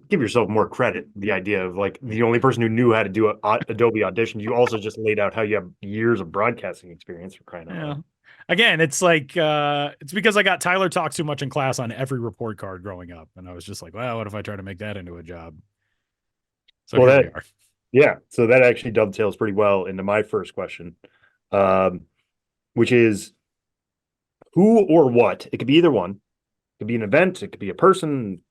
give yourself more credit. The idea of like the only person who knew how to do Adobe Audition. You also just laid out how you have years of broadcasting experience for crying out loud. Again, it's like it's because I got Tyler talks too much in class on every report card growing up, and I was just like, well, what if I try to make that into a job? So well, here we are. Yeah, so that actually dovetails pretty well into my first question, which is who or what? It could be either one. It could be an event. It could be a person.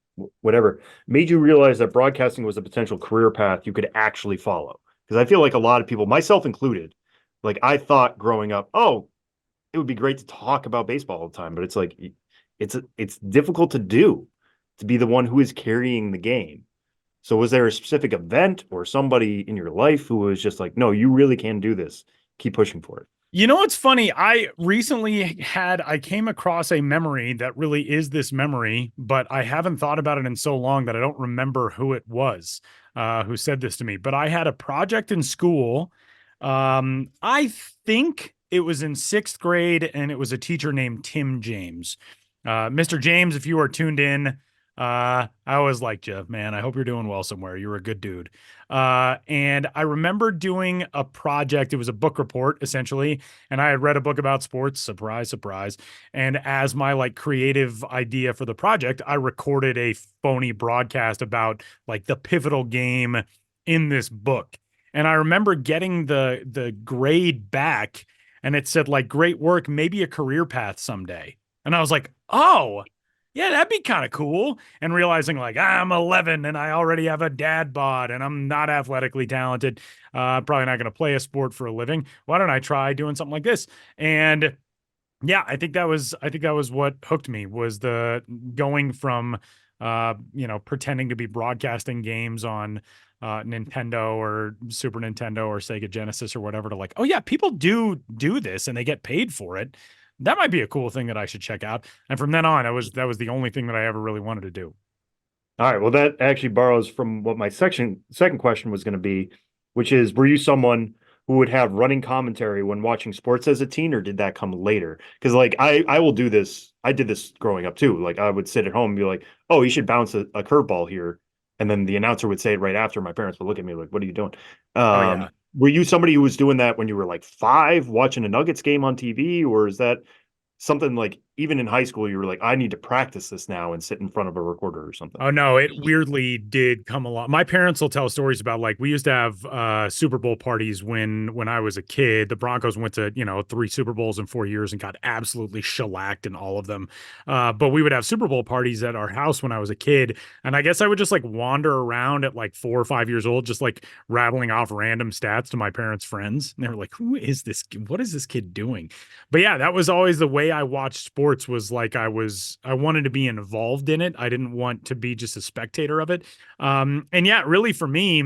Whatever made you realize that broadcasting was a potential career path you could actually follow? Because I feel like a lot of people, myself included, like I thought growing up, oh, it would be great to talk about baseball all the time, but it's like it's difficult to do, to be the one who is carrying the game. So was there a specific event or somebody in your life who was just like, no, you really can do this, keep pushing for it? You know what's funny? I recently I came across a memory that really is this memory, but I haven't thought about it in so long that I don't remember who it was who said this to me. But I had a project in school. I think it was in 6th grade, and it was a teacher named Tim James. Mr. James, if you are tuned in, I always liked you, man. I hope you're doing well somewhere. You're a good dude. And I remember doing a project. It was a book report essentially. And I had read a book about sports, surprise, surprise. And as my creative idea for the project, I recorded a phony broadcast about the pivotal game in this book. And I remember getting the grade back, and it said great work, maybe a career path someday. And I was like, oh, yeah, that'd be kind of cool. And realizing I'm 11 and I already have a dad bod and I'm not athletically talented. Probably not going to play a sport for a living. Why don't I try doing something like this? And yeah, I think that was what hooked me, was the going from, pretending to be broadcasting games on Nintendo or Super Nintendo or Sega Genesis or whatever to oh yeah, people do this and they get paid for it. That might be a cool thing that I should check out. And from then on, that was the only thing that I ever really wanted to do. All right. Well, that actually borrows from what my second question was going to be, which is, were you someone who would have running commentary when watching sports as a teen, or did that come later? Because like I will do this. I did this growing up too. Like I would sit at home and be like, "Oh, you should bounce a curveball here," and then the announcer would say it right after. My parents would look at me like, "What are you doing?" Oh yeah. Were you somebody who was doing that when you were like 5, watching a Nuggets game on TV, or is that something like even in high school you were like, I need to practice this now and sit in front of a recorder or something? Oh no, it weirdly did come along. My parents will tell stories about like we used to have Super Bowl parties when I was a kid. The Broncos went to, 3 Super Bowls in 4 years and got absolutely shellacked in all of them. But we would have Super Bowl parties at our house when I was a kid, and I guess I would just like wander around at like 4 or 5 years old, just like rattling off random stats to my parents' friends. And they were like, "Who is this? What is this kid doing?" But yeah, that was always the way I watched sports, was like I wanted to be involved in it. I didn't want to be just a spectator of it. And yeah, really for me,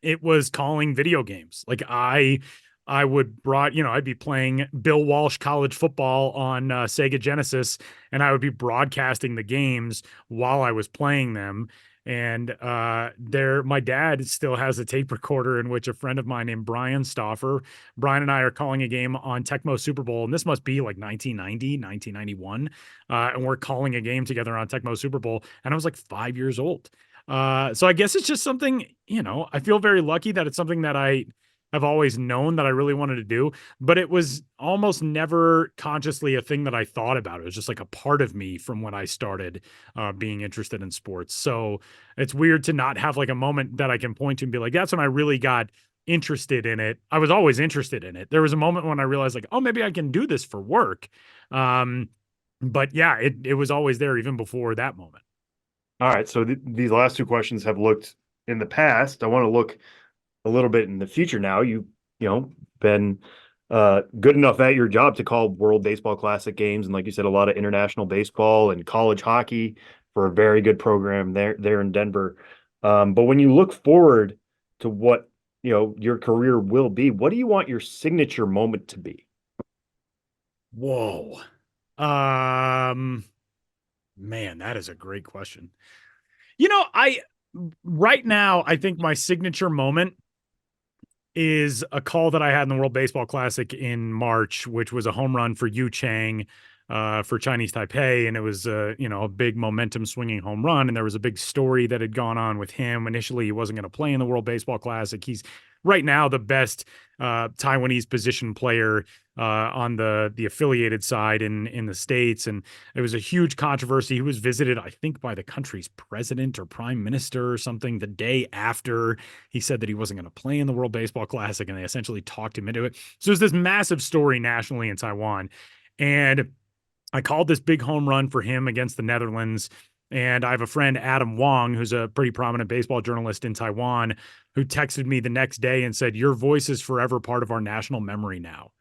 it was calling video games. Like I would I'd be playing Bill Walsh college football on Sega Genesis, and I would be broadcasting the games while I was playing them. And my dad still has a tape recorder in which a friend of mine named Brian Stauffer, Brian and I are calling a game on Tecmo Super Bowl, and this must be like 1990, 1991. And we're calling a game together on Tecmo Super Bowl, and I was like 5 years old. So I guess it's just something, I feel very lucky that it's something that I've always known that I really wanted to do, but it was almost never consciously a thing that I thought about. It was just like a part of me from when I started being interested in sports. So it's weird to not have like a moment that I can point to and be like, that's when I really got interested in it. I was always interested in it. There was a moment when I realized like, oh, maybe I can do this for work. But yeah, it was always there even before that moment. All right. So these last 2 questions have looked in the past. I want to look a little bit in the future now. Been good enough at your job to call World Baseball Classic games, and like you said, a lot of international baseball and college hockey for a very good program there in Denver. But when you look forward to what your career will be, what do you want your signature moment to be? Whoa. Man, that is a great question. I right now, I think my signature moment is a call that I had in the World Baseball Classic in March, which was a home run for Yu Chang for Chinese Taipei. And it was a big momentum swinging home run. And there was a big story that had gone on with him. Initially, he wasn't going to play in the World Baseball Classic. He's right now the best Taiwanese position player on the affiliated side in the States. And it was a huge controversy. He was visited, I think, by the country's president or prime minister or something the day after he said that he wasn't going to play in the World Baseball Classic, and they essentially talked him into it. So there's this massive story nationally in Taiwan. And I called this big home run for him against the Netherlands. And I have a friend, Adam Wong, who's a pretty prominent baseball journalist in Taiwan, who texted me the next day and said, "Your voice is forever part of our national memory now."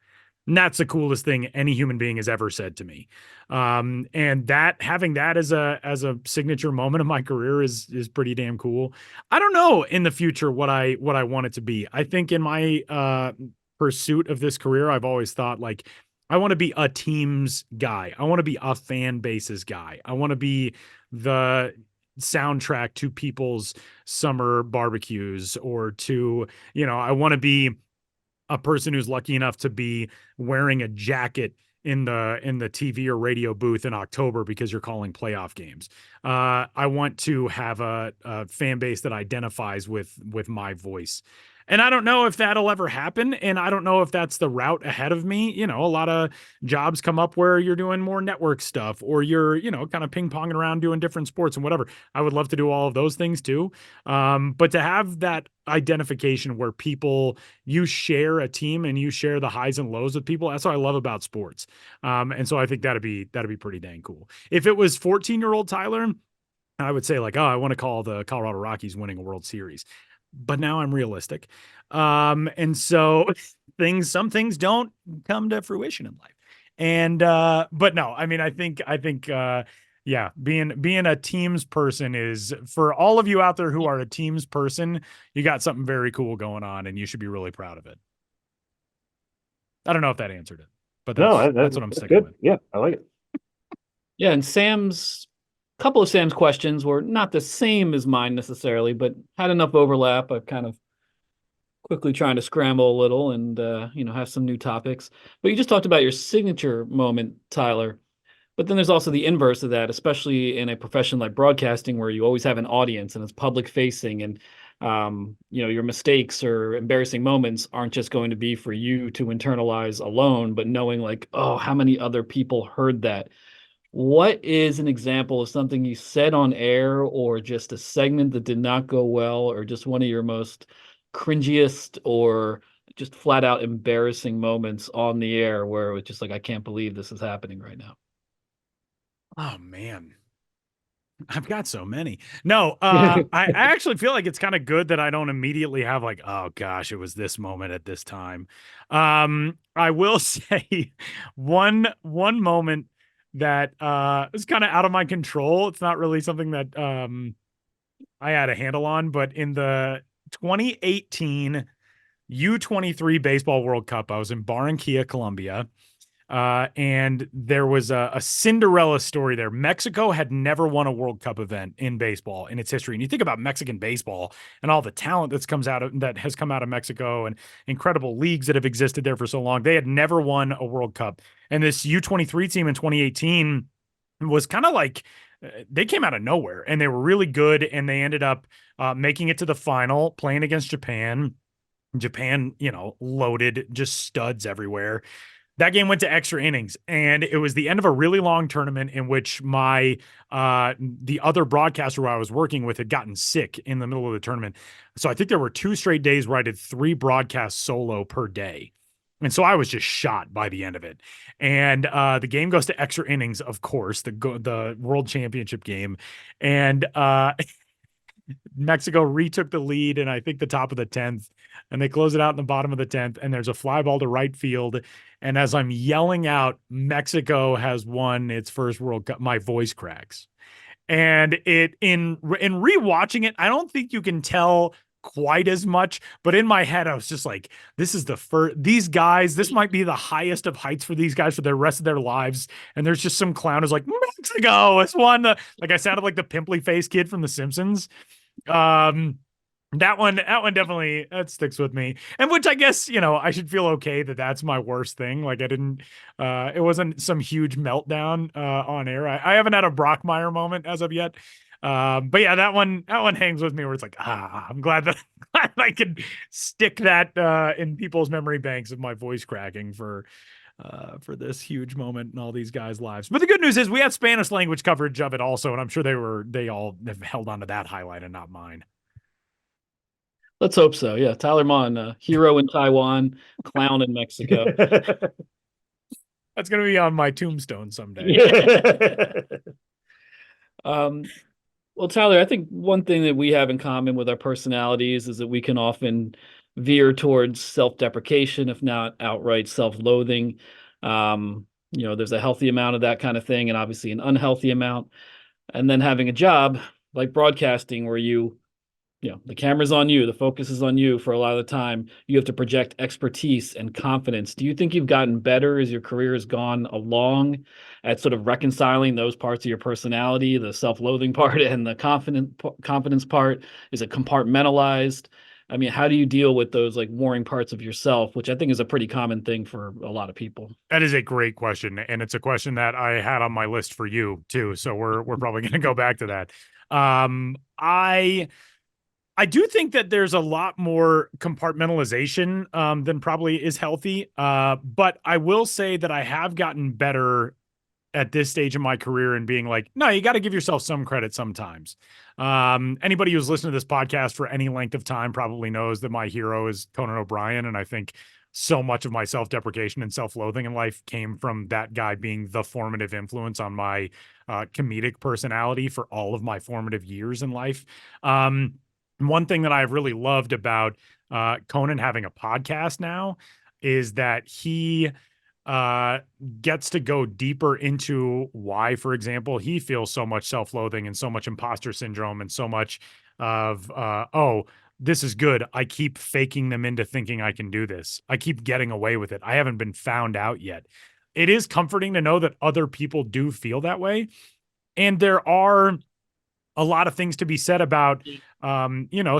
And that's the coolest thing any human being has ever said to me. And that having that as a signature moment of my career is pretty damn cool. I don't know in the future what I want it to be. I think in my pursuit of this career, I've always thought like I want to be a team's guy. I want to be a fan base's guy. I want to be the soundtrack to people's summer barbecues, or to, I want to be a person who's lucky enough to be wearing a jacket in the TV or radio booth in October because you're calling playoff games. I want to have a fan base that identifies with my voice. And I don't know if that'll ever happen. And I don't know if that's the route ahead of me. A lot of jobs come up where you're doing more network stuff, or you're, kind of ping ponging around doing different sports and whatever. I would love to do all of those things too. But to have that identification where you share a team and you share the highs and lows with people, that's what I love about sports. And so I think that'd be pretty dang cool. If it was 14-year-old Tyler, I would say like, oh, I want to call the Colorado Rockies winning a World Series. But now I'm realistic. And so some things don't come to fruition in life. And, but no, I mean, I think, yeah, being a teams person is, for all of you out there who are a teams person, you got something very cool going on and you should be really proud of it. I don't know if that answered it, but that's what I'm sticking good. with. Yeah, I like it. Yeah, and Sam's couple of Sam's questions were not the same as mine necessarily, but had enough overlap. I've kind of quickly trying to scramble a little and have some new topics. But you just talked about your signature moment, Tyler. But then there's also the inverse of that, especially in a profession like broadcasting, where you always have an audience and it's public facing, and your mistakes or embarrassing moments aren't just going to be for you to internalize alone, but knowing like, oh, how many other people heard that? What is an example of something you said on air, or just a segment that did not go well, or just one of your most cringiest or just flat out embarrassing moments on the air where it was just like, I can't believe this is happening right now? Oh man. I've got so many. No, I actually feel like it's kind of good that I don't immediately have like, oh gosh, it was this moment at this time. I will say one moment that is kind of out of my control. It's not really something that I had a handle on, but in the 2018 U23 Baseball World Cup, I was in Barranquilla, Colombia. And there was a Cinderella story there. Mexico had never won a World Cup event in baseball in its history. And you think about Mexican baseball and all the talent that has come out of Mexico and incredible leagues that have existed there for so long. They had never won a World Cup. And this U23 team in 2018 was kind of like they came out of nowhere, and they were really good. And they ended up making it to the final, playing against Japan. Japan, loaded, just studs everywhere. That game went to extra innings, and it was the end of a really long tournament in which the other broadcaster who I was working with had gotten sick in the middle of the tournament. So I think there were 2 straight days where I did 3 broadcasts solo per day. And so I was just shot by the end of it. And the game goes to extra innings, of course, the World Championship game. And Mexico retook the lead in, I think, the top of the 10th, and they close it out in the bottom of the 10th, and there's a fly ball to right field. And as I'm yelling out, Mexico has won its first World Cup, my voice cracks. And in rewatching it, I don't think you can tell quite as much, but in my head, I was just like, this might be the highest of heights for these guys for the rest of their lives. And there's just some clown who's like, Mexico has won. Like I sounded like the pimply faced kid from The Simpsons. That one definitely, that sticks with me. And which I guess, I should feel okay that that's my worst thing. Like I didn't, it wasn't some huge meltdown on air. I haven't had a Brockmire moment as of yet. But yeah, that one hangs with me where it's like, I'm glad that I could stick that in people's memory banks of my voice cracking for this huge moment in all these guys' lives. But the good news is we had Spanish language coverage of it also, and I'm sure they all have held on to that highlight and not mine. Let's hope so. Yeah, Tyler Maun, hero in Taiwan, clown in Mexico. That's going to be on my tombstone someday. Well, Tyler, I think one thing that we have in common with our personalities is that we can often veer towards self-deprecation, if not outright self-loathing. There's a healthy amount of that kind of thing, and obviously an unhealthy amount. And then having a job like broadcasting where the camera's on you, the focus is on you for a lot of the time. You have to project expertise and confidence. Do you think you've gotten better as your career has gone along at sort of reconciling those parts of your personality, the self-loathing part and the confidence part? Is it compartmentalized? I mean, how do you deal with those like warring parts of yourself, which I think is a pretty common thing for a lot of people? That is a great question, and it's a question that I had on my list for you too. So we're probably going to go back to that. I do think that there's a lot more compartmentalization than probably is healthy. But I will say that I have gotten better at this stage of my career in being like, no, you got to give yourself some credit sometimes. Anybody who's listened to this podcast for any length of time probably knows that my hero is Conan O'Brien. And I think so much of my self-deprecation and self-loathing in life came from that guy being the formative influence on my comedic personality for all of my formative years in life. One thing that I've really loved about Conan having a podcast now is that he gets to go deeper into why, for example, he feels so much self-loathing and so much imposter syndrome and so much of, this is good. I keep faking them into thinking I can do this. I keep getting away with it. I haven't been found out yet. It is comforting to know that other people do feel that way. And there are a lot of things to be said about,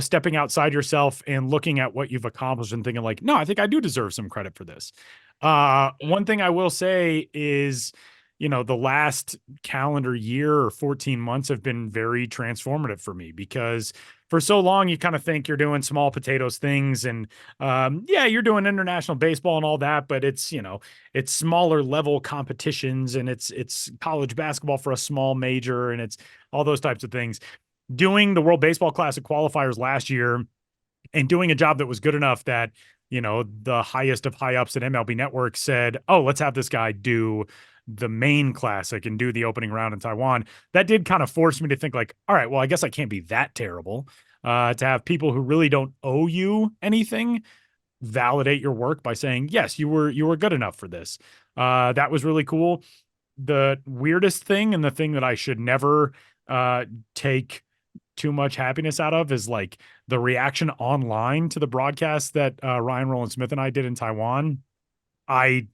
stepping outside yourself and looking at what you've accomplished and thinking like, no, I think I do deserve some credit for this. One thing I will say is, the last calendar year or 14 months have been very transformative for me, because for so long you kind of think you're doing small potatoes things, and you're doing international baseball and all that, but it's smaller level competitions, and it's college basketball for a small major, and it's all those types of things. Doing the World Baseball Classic qualifiers last year and doing a job that was good enough that, the highest of high ups at MLB Network said, oh, let's have this guy do the main classic and do the opening round in Taiwan. That did kind of force me to think like, all right, well, I guess I can't be that terrible. To have people who really don't owe you anything validate your work by saying, yes, you were good enough for this. That was really cool. The weirdest thing, and the thing that I should never take too much happiness out of, is like the reaction online to the broadcast that Ryan Roland Smith and I did in Taiwan. I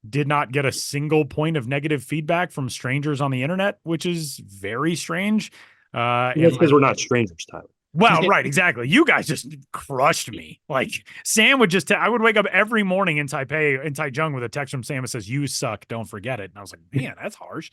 did not get a single point of negative feedback from strangers on the internet, which is very strange. Because we're not strangers, Tyler. Well, right, exactly. You guys just crushed me. Like Sam would I would wake up every morning in Taipei, in Taichung, with a text from Sam that says, "You suck, don't forget it." And I was like, man, that's harsh.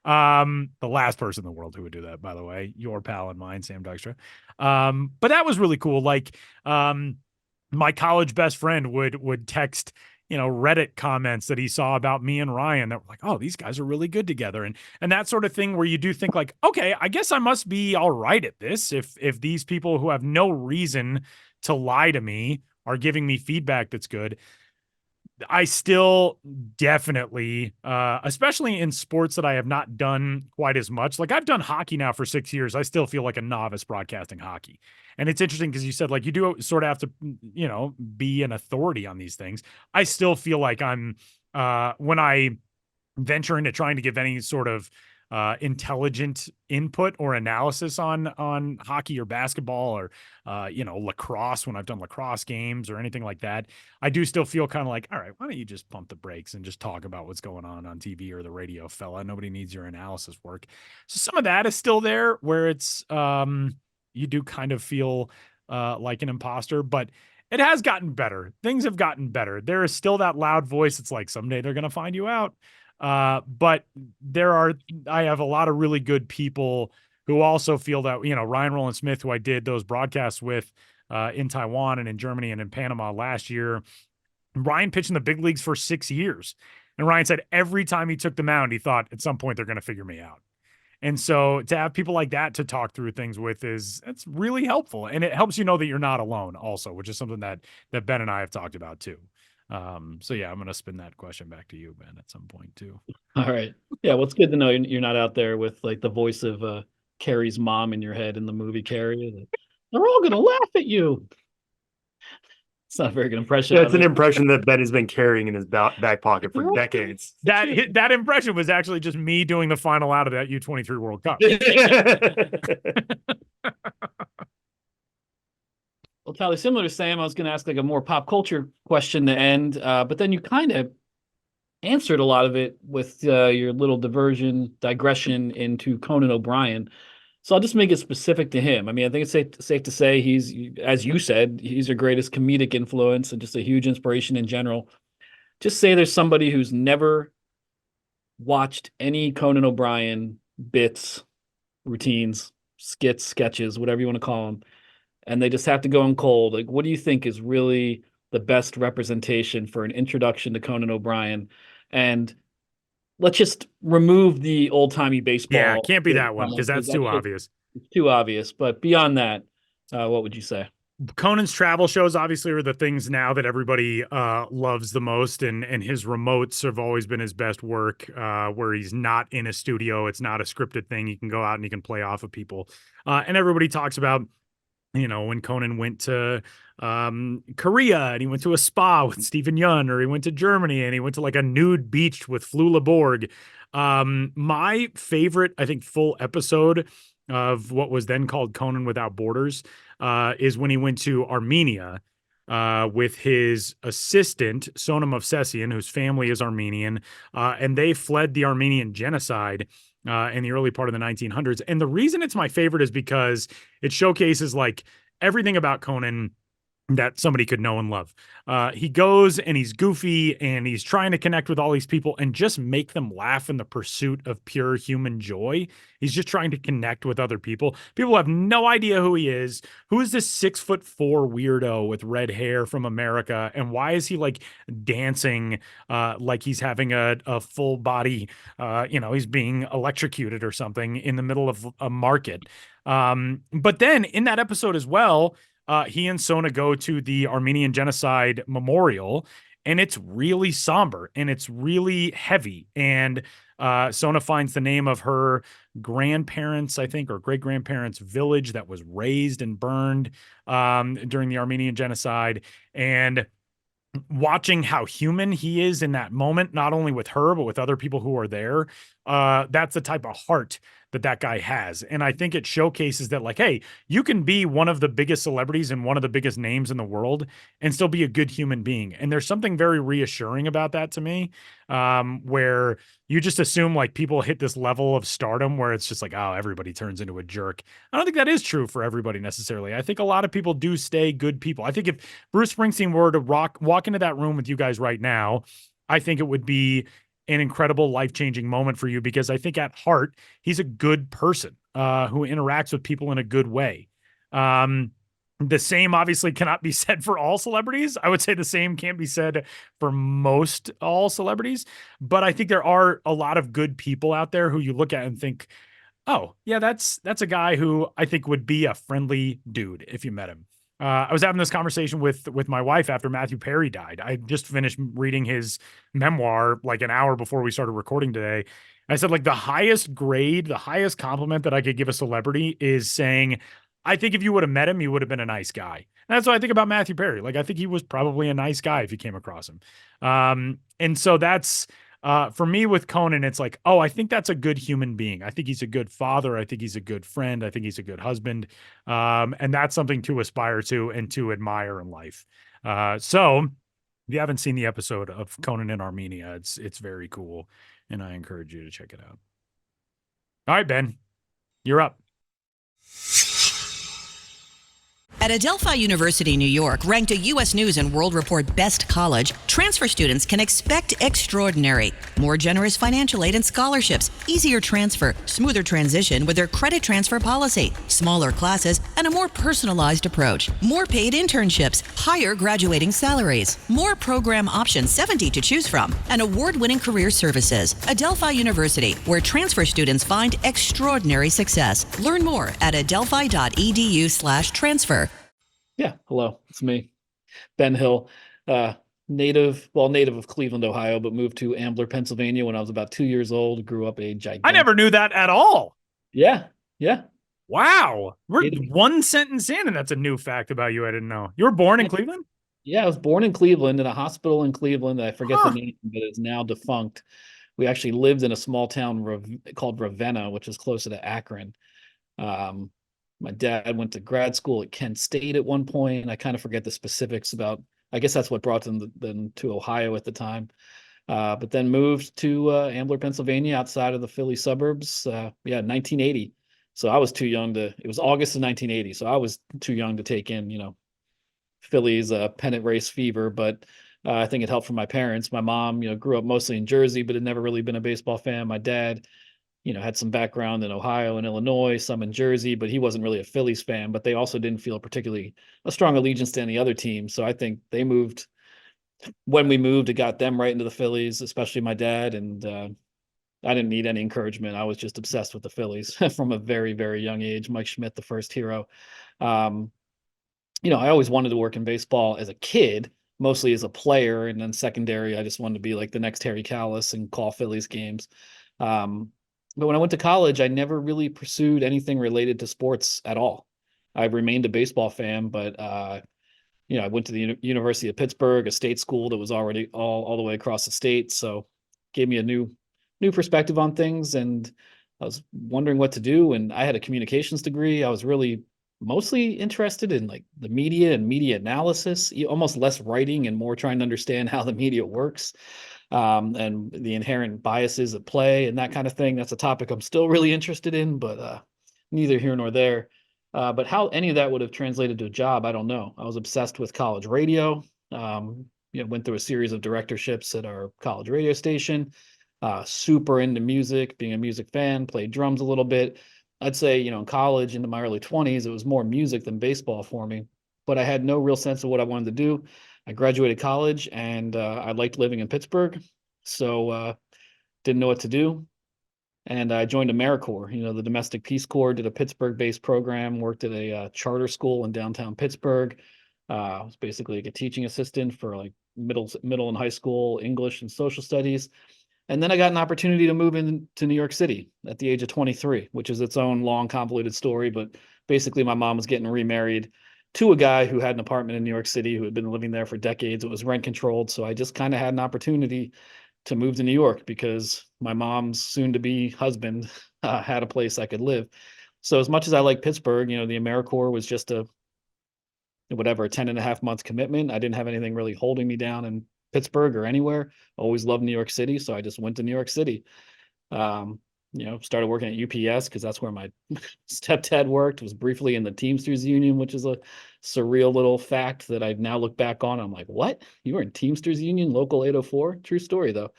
The last person in the world who would do that, by the way, your pal and mine, Sam Dykstra. But that was really cool. Like, my college best friend would text, Reddit comments that he saw about me and Ryan that were like, oh, these guys are really good together. And that sort of thing, where you do think like, okay, I guess I must be all right at this. If these people who have no reason to lie to me are giving me feedback that's good. I still definitely, especially in sports that I have not done quite as much. Like I've done hockey now for 6 years. I still feel like a novice broadcasting hockey. And it's interesting because you said like you do sort of have to, be an authority on these things. I still feel like I'm, when I venture into trying to give any sort of intelligent input or analysis on hockey or basketball or lacrosse, when I've done lacrosse games or anything like that, I do still feel kind of like, all right, why don't you just pump the brakes and just talk about what's going on TV or the radio, fella? Nobody needs your analysis work. So some of that is still there, where it's you do kind of feel like an imposter, but it has gotten better. Things have gotten better. There is still that loud voice. It's like someday they're going to find you out. But I have a lot of really good people who also feel that, Ryan Roland Smith, who I did those broadcasts with in Taiwan and in Germany and in Panama last year, Ryan pitched in the big leagues for 6 years. And Ryan said every time he took the mound, he thought at some point they're going to figure me out. And so to have people like that to talk through things with it's really helpful. And it helps you know that you're not alone also, which is something that Ben and I have talked about too. So yeah, I'm going to spin that question back to you, Ben, at some point too. All right. Yeah. Well, it's good to know you're not out there with like the voice of Carrie's mom in your head in the movie Carrie. They're all going to laugh at you. It's not a very good impression. Yeah, it's an impression that Ben has been carrying in his back pocket for decades. That impression was actually just me doing the final out of that U23 World Cup. Well, Tyler, similar to Sam, I was going to ask like a more pop culture question to end, but then you kind of answered a lot of it with your little digression into Conan O'Brien. So I'll just make it specific to him. I mean, I think it's safe to say he's, as you said, he's your greatest comedic influence and just a huge inspiration in general. Just say there's somebody who's never watched any Conan O'Brien bits, routines, skits, sketches, whatever you want to call them, and they just have to go in cold. Like, what do you think is really the best representation for an introduction to Conan O'Brien? And let's just remove the old-timey baseball. Yeah, can't be that one, because that's too obvious. It's too obvious. But beyond that, what would you say? Conan's travel shows obviously are the things now that everybody loves the most, and his remotes have always been his best work, where he's not in a studio. It's not a scripted thing. He can go out and he can play off of people. And everybody talks about, when Conan went to Korea and he went to a spa with Stephen Yun, or he went to Germany and he went to like a nude beach with Flula Borg. My favorite, I think, full episode of what was then called Conan Without Borders is when he went to Armenia with his assistant, Sonam Movsesian, whose family is Armenian, and they fled the Armenian genocide in the early part of the 1900s. And the reason it's my favorite is because it showcases like everything about Conan that somebody could know and love. He goes and he's goofy and he's trying to connect with all these people and just make them laugh in the pursuit of pure human joy. He's just trying to connect with other people. People have no idea who he is. Who is this 6'4" weirdo with red hair from America? And why is he like dancing like he's having a full body, he's being electrocuted or something in the middle of a market. But then in that episode as well, he and Sona go to the Armenian Genocide Memorial, and it's really somber and it's really heavy. And Sona finds the name of her grandparents, I think, or great grandparents' village that was razed and burned during the Armenian Genocide. And watching how human he is in that moment, not only with her, but with other people who are there, that's the type of heart that guy has. And I think it showcases that, like, hey, you can be one of the biggest celebrities and one of the biggest names in the world and still be a good human being. And there's something very reassuring about that to me, where you just assume like people hit this level of stardom where it's just like, oh, everybody turns into a jerk. I don't think that is true for everybody necessarily. I think a lot of people do stay good people. I think if Bruce Springsteen were to walk into that room with you guys right now, I think it would be an incredible life-changing moment for you, because I think at heart, he's a good person who interacts with people in a good way. The same obviously cannot be said for all celebrities. I would say the same can't be said for most all celebrities, but I think there are a lot of good people out there who you look at and think, oh yeah, that's a guy who I think would be a friendly dude if you met him. I was having this conversation with my wife after Matthew Perry died. I just finished reading his memoir like an hour before we started recording today. I said, like, the highest grade, the highest compliment that I could give a celebrity is saying, I think if you would have met him, he would have been a nice guy. And that's what I think about Matthew Perry. Like, I think he was probably a nice guy if you came across him. And so that's, for me with Conan, it's like, oh, I think that's a good human being. I think he's a good father. I think he's a good friend. I think he's a good husband. And that's something to aspire to and to admire in life. So if you haven't seen the episode of Conan in Armenia, it's very cool. And I encourage you to check it out. All right, Ben, you're up. At Adelphi University, New York, ranked a U.S. News and World Report Best College, transfer students can expect extraordinary. More generous financial aid and scholarships, easier transfer, smoother transition with their credit transfer policy, smaller classes, and a more personalized approach. More paid internships, higher graduating salaries, more program options, 70 to choose from, and award-winning career services. Adelphi University, where transfer students find extraordinary success. Learn more at adelphi.edu/transfer. Yeah, hello, it's me, Ben Hill, native of Cleveland, Ohio, but moved to Ambler, Pennsylvania when I was about 2 years old. Grew up a gigantic. I never knew that at all. Yeah. Wow. We're one sentence in, and that's a new fact about you I didn't know. You were born in Cleveland? Yeah, I was born in Cleveland in a hospital in Cleveland. I forget the name, but it's now defunct. We actually lived in a small town called Ravenna, which is closer to Akron. My dad went to grad school at Kent State at one point. I kind of forget the specifics about, I guess that's what brought them then to Ohio at the time. But then moved to Ambler, Pennsylvania, outside of the Philly suburbs. 1980. So I was too young it was August of 1980. So I was too young to take in, Philly's pennant race fever. But I think it helped for my parents. My mom, grew up mostly in Jersey, but had never really been a baseball fan. My dad, had some background in Ohio and Illinois, some in Jersey, but he wasn't really a Phillies fan, but they also didn't feel particularly a strong allegiance to any other team. So I think when we moved, it got them right into the Phillies, especially my dad. And I didn't need any encouragement. I was just obsessed with the Phillies from a very, very young age. Mike Schmidt, the first hero. I always wanted to work in baseball as a kid, mostly as a player. And then secondary, I just wanted to be like the next Harry Kalas and call Phillies games. But when I went to college, I never really pursued anything related to sports at all. I remained a baseball fan, but I went to the University of Pittsburgh, a state school that was already all the way across the state. So gave me a new perspective on things, and I was wondering what to do. And I had a communications degree. I was really mostly interested in like the media and media analysis, almost less writing and more trying to understand how the media works. and the inherent biases at play and that kind of thing. That's a topic I'm still really interested in, but neither here nor there. But how any of that would have translated to a job, I don't know. I was obsessed with college radio. Went through a series of directorships at our college radio station. Super into music, being a music fan, played drums a little bit. I'd say, in college into my early 20s, it was more music than baseball for me, but I had no real sense of what I wanted to do. I graduated college and I liked living in Pittsburgh. So didn't know what to do. And I joined AmeriCorps, the Domestic Peace Corps, did a Pittsburgh-based program, worked at a charter school in downtown Pittsburgh. I was basically like a teaching assistant for like middle and high school English and social studies. And then I got an opportunity to move into New York City at the age of 23, which is its own long, convoluted story. But basically, my mom was getting remarried to a guy who had an apartment in New York City who had been living there for decades. It was rent controlled. So I just kind of had an opportunity to move to New York because my mom's soon-to-be husband had a place I could live. So as much as I like Pittsburgh, the AmeriCorps was just a 10.5 month commitment. I didn't have anything really holding me down in Pittsburgh or anywhere. Always loved New York City, so I just went to New York City. Started working at UPS because that's where my stepdad worked. Was briefly in the Teamsters Union, which is a surreal little fact that I now look back on. I'm like, what? You were in Teamsters Union, local 804? True story though.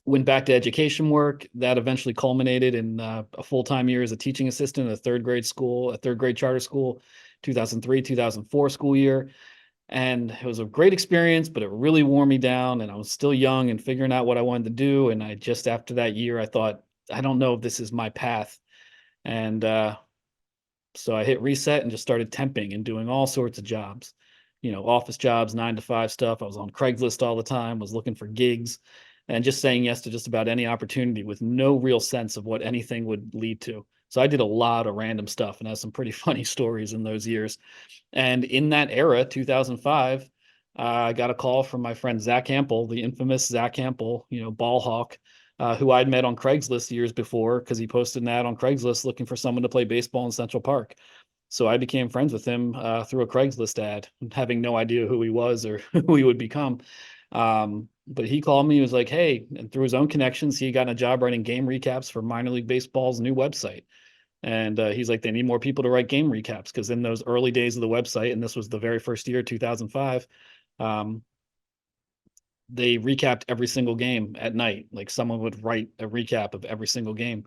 Went back to education work. That eventually culminated in a full-time year as a teaching assistant at a third grade charter school, 2003, 2004 school year. And it was a great experience, but it really wore me down. And I was still young and figuring out what I wanted to do. And after that year, I thought, I don't know if this is my path. And so I hit reset and just started temping and doing all sorts of jobs, office jobs, 9 to 5 stuff. I was on Craigslist all the time, was looking for gigs and just saying yes to just about any opportunity with no real sense of what anything would lead to. So I did a lot of random stuff and have some pretty funny stories in those years. And in that era, 2005, I got a call from my friend Zach Hampel, the infamous Zach Hampel, ball hawk, who I'd met on Craigslist years before because he posted an ad on Craigslist looking for someone to play baseball in Central Park. So I became friends with him through a Craigslist ad, having no idea who he was or who he would become. But he called me, he was like, hey, and through his own connections, he got a job writing game recaps for minor league baseball's new website. And he's like, they need more people to write game recaps because in those early days of the website, and this was the very first year, 2005, they recapped every single game at night. Like someone would write a recap of every single game.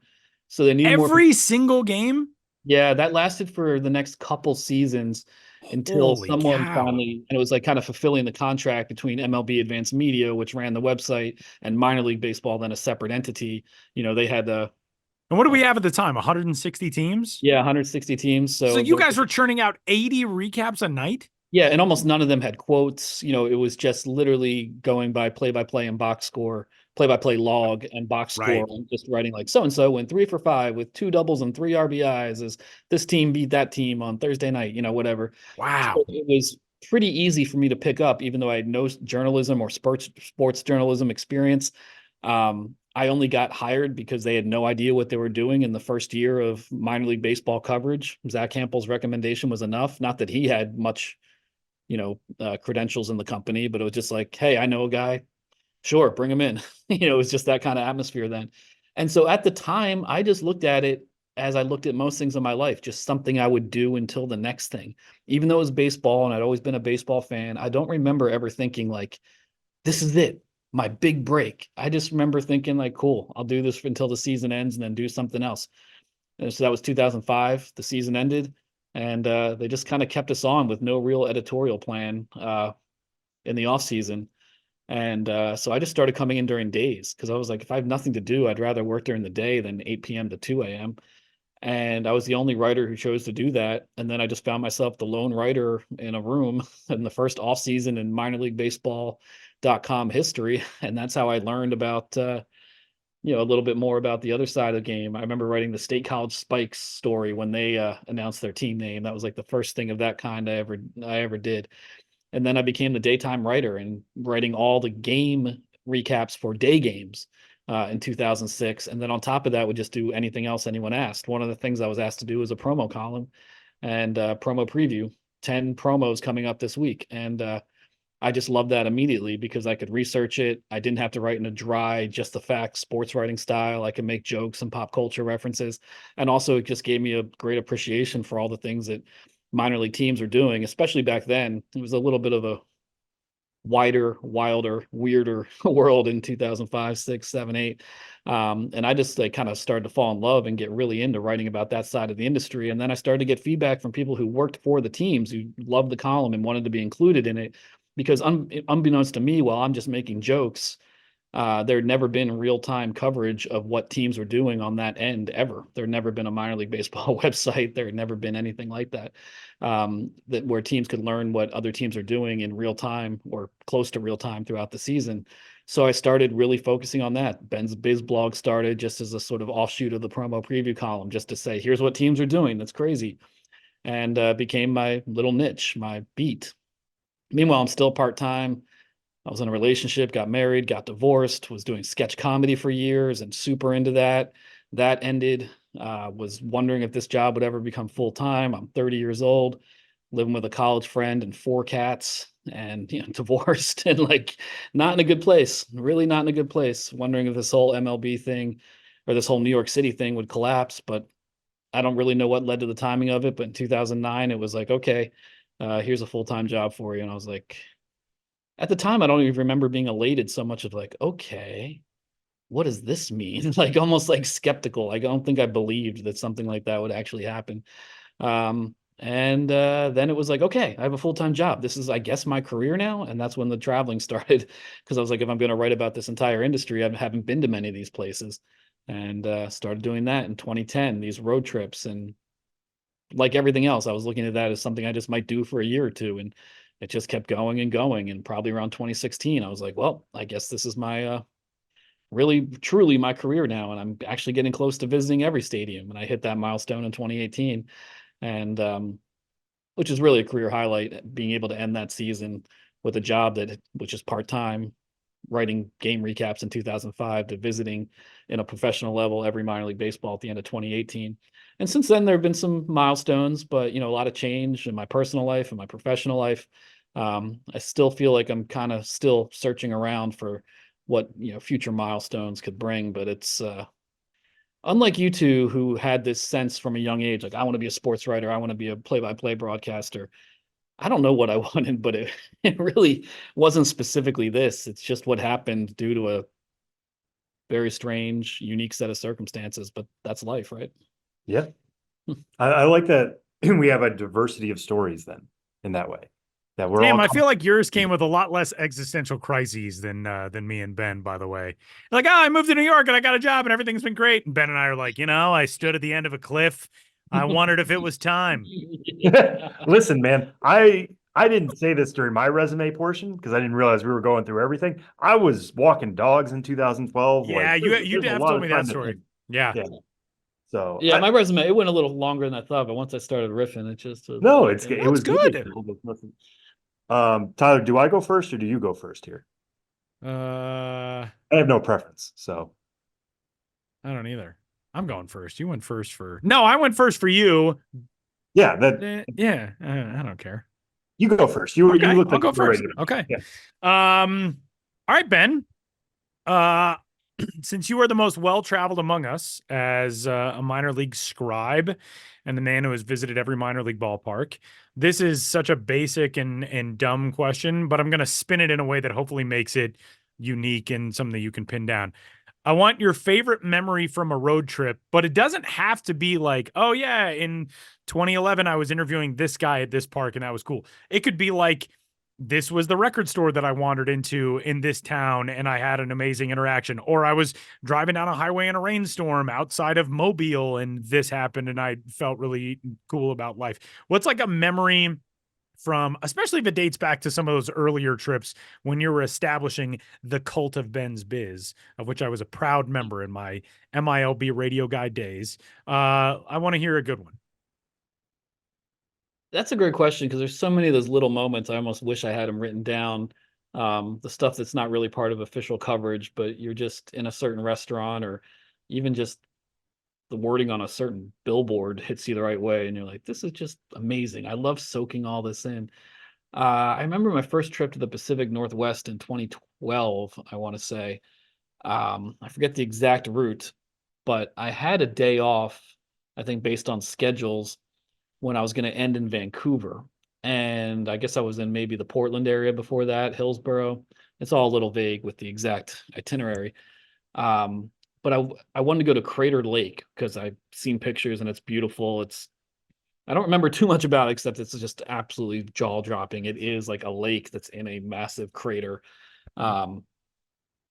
So they need every single game. Yeah, that lasted for the next couple seasons until someone finally, and it was like kind of fulfilling the contract between MLB Advanced Media, which ran the website, and minor league baseball, then a separate entity. They had the. And what do we have at the time? 160 teams? Yeah, 160 teams. So you guys were churning out 80 recaps a night? Yeah, and almost none of them had quotes. It was just literally going by play-by-play and box score, play-by-play log and box score, and just writing like so-and-so went 3 for 5 with 2 doubles and 3 RBIs as this team beat that team on Thursday night, whatever. Wow. So it was pretty easy for me to pick up, even though I had no journalism or sports journalism experience. I only got hired because they had no idea what they were doing in the first year of minor league baseball coverage. Zach Campbell's recommendation was enough. Not that he had much, credentials in the company, but it was just like, hey, I know a guy. Sure, bring him in. It was just that kind of atmosphere then. And so at the time, I just looked at it as I looked at most things in my life, just something I would do until the next thing. Even though it was baseball and I'd always been a baseball fan, I don't remember ever thinking like, this is it, my big break. I just remember thinking like, cool, I'll do this until the season ends and then do something else. And so that was 2005. The season ended, and they just kind of kept us on with no real editorial plan in the off season. And so I just started coming in during days because I was like, if I have nothing to do, I'd rather work during the day than 8 p.m. to 2 a.m. And I was the only writer who chose to do that. And then I just found myself the lone writer in a room in the first off season in minor league baseball.com history. And that's how I learned about, a little bit more about the other side of the game. I remember writing the State College Spikes story when they announced their team name. That was like the first thing of that kind I ever did. And then I became the daytime writer and writing all the game recaps for day games in 2006. And then on top of that, would just do anything else anyone asked. One of the things I was asked to do was a promo column and promo preview, 10 promos coming up this week. And I just loved that immediately because I could research it. I didn't have to write in a dry, just the facts sports writing style. I could make jokes and pop culture references. And also, it just gave me a great appreciation for all the things that minor league teams are doing, especially back then. It was a little bit of a wider, wilder, weirder world in 2005, 6, 7, 8. And I just like kind of started to fall in love and get really into writing about that side of the industry. And then I started to get feedback from people who worked for the teams who loved the column and wanted to be included in it. Because unbeknownst to me, while I'm just making jokes, there had never been real-time coverage of what teams were doing on that end ever. There had never been a minor league baseball website. There had never been anything like that, that where teams could learn what other teams are doing in real time or close to real time throughout the season. So I started really focusing on that. Ben's Biz blog started just as a sort of offshoot of the promo preview column, just to say, here's what teams are doing. That's crazy. And became my little niche, my beat. Meanwhile, I'm still part-time. I was in a relationship, got married, got divorced, was doing sketch comedy for years and super into that. That ended. Was wondering if this job would ever become full-time. I'm 30 years old, living with a college friend and 4 cats, and divorced and like not in a good place, really not in a good place. Wondering if this whole MLB thing or this whole New York City thing would collapse, but I don't really know what led to the timing of it. But in 2009, it was like, okay, here's a full-time job for you. And I was like, at the time, I don't even remember being elated so much of like, okay, what does this mean? Like almost like skeptical. I don't think I believed that something like that would actually happen. And then it was like, okay, I have a full-time job. This is, I guess, my career now. And that's when the traveling started. Because I was like, if I'm going to write about this entire industry, I haven't been to many of these places. And started doing that in 2010, these road trips. And like everything else, I was looking at that as something I just might do for a year or two. And it just kept going and going. And probably around 2016, I was like, well, I guess this is my really, truly my career now. And I'm actually getting close to visiting every stadium. And I hit that milestone in 2018. And which is really a career highlight, being able to end that season with a job which is part-time, writing game recaps in 2005 to visiting in a professional level every minor league baseball at the end of 2018. And since then, there have been some milestones, but a lot of change in my personal life and my professional life. I still feel like I'm kind of still searching around for what future milestones could bring. But it's unlike you two, who had this sense from a young age, like I want to be a sports writer, I want to be a play-by-play broadcaster. I don't know what I wanted, but it really wasn't specifically this. It's just what happened due to a very strange, unique set of circumstances. But that's life, right? Yeah. I like that we have a diversity of stories then in that way. That we're Damn, all I feel like yours came with a lot less existential crises than me and Ben, by the way. Like, I moved to New York and I got a job and everything's been great. And Ben and I are like, I stood at the end of a cliff. I wondered if it was time. Listen, man, I didn't say this during my resume portion because I didn't realize we were going through everything. I was walking dogs in 2012. Yeah, like, you have told me that story. Yeah. So yeah, my resume, it went a little longer than I thought, but once I started riffing, it just was no, like, it was good. Tyler, do I go first or do you go first here? I have no preference, so don't either. I'm going first. You went first No, I went first for you. Yeah, I don't care. You go first. You okay, look like I'll go first. ready. Okay. Yeah. All right, Ben. Since you are the most well-traveled among us as a minor league scribe and the man who has visited every minor league ballpark, this is such a basic and dumb question, but I'm going to spin it in a way that hopefully makes it unique and something you can pin down. I want your favorite memory from a road trip, but it doesn't have to be like, oh yeah, in 2011, I was interviewing this guy at this park and that was cool. It could be like, this was the record store that I wandered into in this town and I had an amazing interaction. Or I was driving down a highway in a rainstorm outside of Mobile and this happened and I felt really cool about life. What's like a memory from, especially if it dates back to some of those earlier trips when you were establishing the cult of Ben's Biz, of which I was a proud member in my MILB radio guy days. I want to hear a good one. That's a great question because there's so many of those little moments. I almost wish I had them written down. The stuff that's not really part of official coverage, but you're just in a certain restaurant or even just the wording on a certain billboard hits you the right way. And you're like, this is just amazing. I love soaking all this in. I remember my first trip to the Pacific Northwest in 2012, I want to say. I forget the exact route, but I had a day off, I think based on schedules, when I was going to end in Vancouver. And I guess I was in maybe the Portland area before that, Hillsboro. It's all a little vague with the exact itinerary. Um, but I wanted to go to Crater Lake because I've seen pictures and it's beautiful. I don't remember too much about it except it's just absolutely jaw dropping. It is like a lake that's in a massive crater. Um,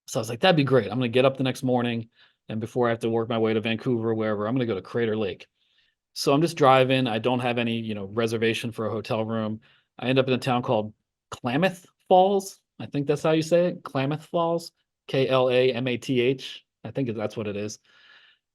so I was like, that'd be great. I'm gonna get up the next morning, and before I have to work my way to Vancouver or wherever, I'm gonna go to Crater Lake. So I'm just driving. I don't have any, reservation for a hotel room. I end up in a town called Klamath Falls. I think that's how you say it. Klamath Falls, Klamath. I think that's what it is.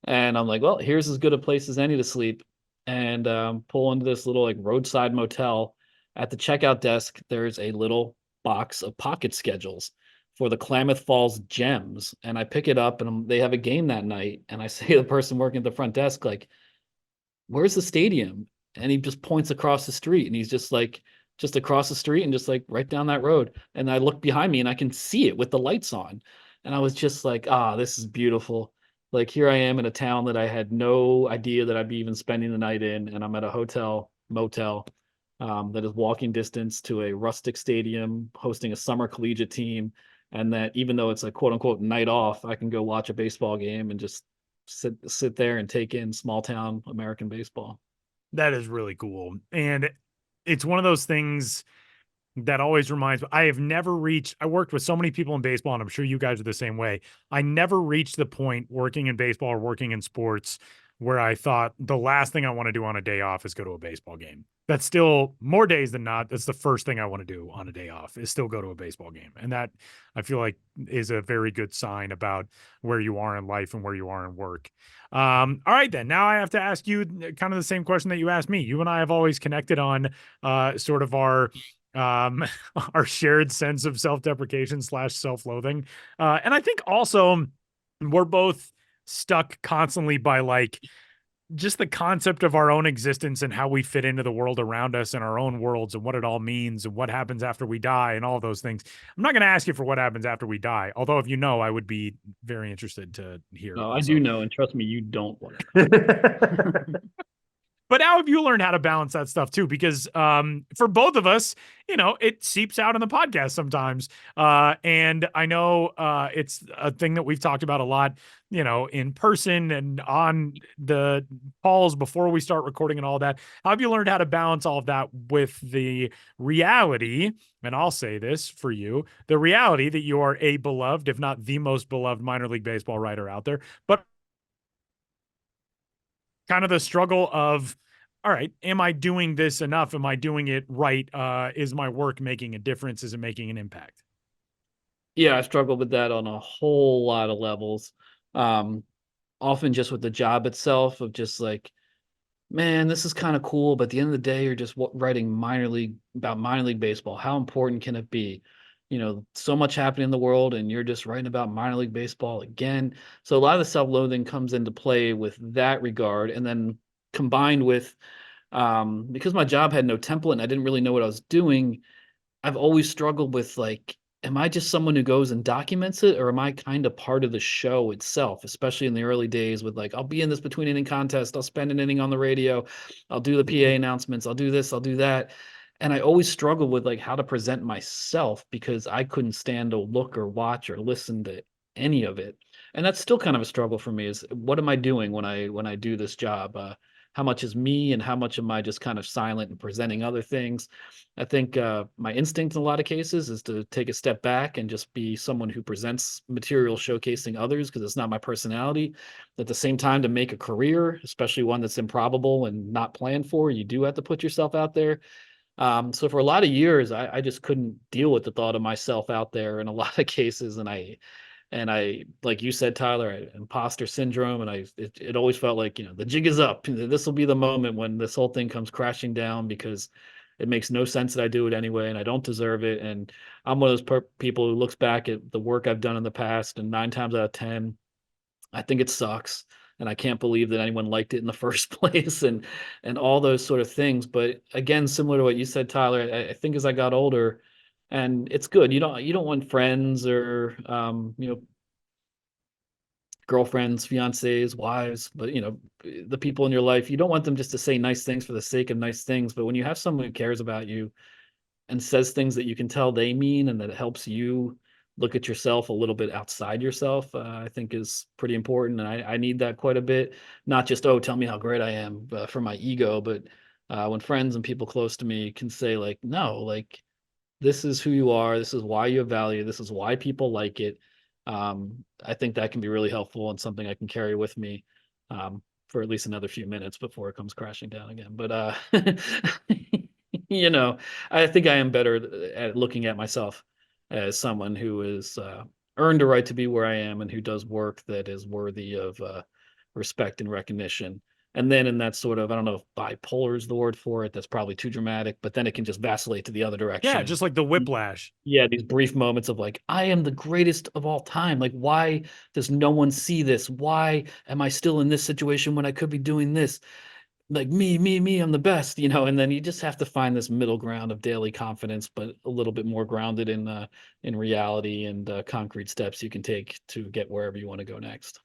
And I'm like, well, here's as good a place as any to sleep. And pull into this little like roadside motel. At the checkout desk, there's a little box of pocket schedules for the Klamath Falls Gems. And I pick it up and they have a game that night. And I say to the person working at the front desk, like, where's the stadium? And he just points across the street and he's just like, just across the street and just like right down that road. And I look behind me and I can see it with the lights on. And I was just like, this is beautiful. Like here I am in a town that I had no idea that I'd be even spending the night in. And I'm at a motel that is walking distance to a rustic stadium hosting a summer collegiate team. And that even though it's a quote unquote night off, I can go watch a baseball game and just sit there and take in small town American baseball. That is really cool. And it's one of those things that always reminds me. I worked with so many people in baseball, and I'm sure you guys are the same way. I never reached the point working in baseball or working in sports where I thought the last thing I want to do on a day off is go to a baseball game. That's still more days than not. That's the first thing I want to do on a day off is still go to a baseball game. And that I feel like is a very good sign about where you are in life and where you are in work. All right, then now I have to ask you kind of the same question that you asked me. You and I have always connected on sort of our shared sense of self-deprecation / self-loathing. And I think also we're both stuck constantly by like just the concept of our own existence and how we fit into the world around us and our own worlds and what it all means and what happens after we die and all those things. I'm not going to ask you for what happens after we die. Although if you know, I would be very interested to hear. No, I do know. And trust me, you don't want But how have you learned how to balance that stuff too? Because for both of us, it seeps out in the podcast sometimes. And I know it's a thing that we've talked about a lot, in person and on the calls before we start recording and all that. How have you learned how to balance all of that with the reality? And I'll say this for you, the reality that you are a beloved, if not the most beloved minor league baseball writer out there, but kind of the struggle of, all right, am I doing this enough? Am I doing it right? Is my work making a difference? Is it making an impact? Yeah, I struggled with that on a whole lot of levels. Often just with the job itself of just like, man, this is kind of cool, but at the end of the day, you're just writing minor league baseball. How important can it be? So much happening in the world, and you're just writing about minor league baseball again. So a lot of the self-loathing comes into play with that regard, and then combined with because my job had no template and I didn't really know what I was doing. I've always struggled with like, am I just someone who goes and documents it, or am I kind of part of the show itself, especially in the early days with like, I'll be in this between inning contest, I'll spend an inning on the radio, I'll do the PA announcements, I'll do this, I'll do that. And I always struggled with like how to present myself because I couldn't stand to look or watch or listen to any of it. And that's still kind of a struggle for me is what am I doing when I do this job? How much is me and how much am I just kind of silent and presenting other things? I think my instinct in a lot of cases is to take a step back and just be someone who presents material showcasing others because it's not my personality. At the same time, to make a career, especially one that's improbable and not planned for, you do have to put yourself out there. So for a lot of years, I just couldn't deal with the thought of myself out there in a lot of cases. And I, like you said, Tyler, imposter syndrome. And it always felt like, the jig is up. This will be the moment when this whole thing comes crashing down because it makes no sense that I do it anyway, and I don't deserve it. And I'm one of those people who looks back at the work I've done in the past, and 9 times out of 10, I think it sucks. and I can't believe that anyone liked it in the first place, and all those sort of things. But again, similar to what you said, Tyler, I think as I got older, and it's good. You don't want friends or girlfriends, fiancés, wives, but the people in your life, you don't want them just to say nice things for the sake of nice things. But when you have someone who cares about you and says things that you can tell they mean and that it helps you look at yourself a little bit outside yourself, I think is pretty important. And I need that quite a bit. Not just, oh, tell me how great I am for my ego, but when friends and people close to me can say like, no, like this is who you are. This is why you have value. This is why people like it. I think that can be really helpful and something I can carry with me for at least another few minutes before it comes crashing down again. But I think I am better at looking at myself as someone who has earned a right to be where I am and who does work that is worthy of respect and recognition. And then in that sort of, I don't know if bipolar is the word for it, that's probably too dramatic, but then it can just vacillate to the other direction. Yeah, just like the whiplash. Yeah, these brief moments of like, I am the greatest of all time. Like, why does no one see this? Why am I still in this situation when I could be doing this? Like me, I'm the best, and then you just have to find this middle ground of daily confidence, but a little bit more grounded in reality and concrete steps you can take to get wherever you want to go next.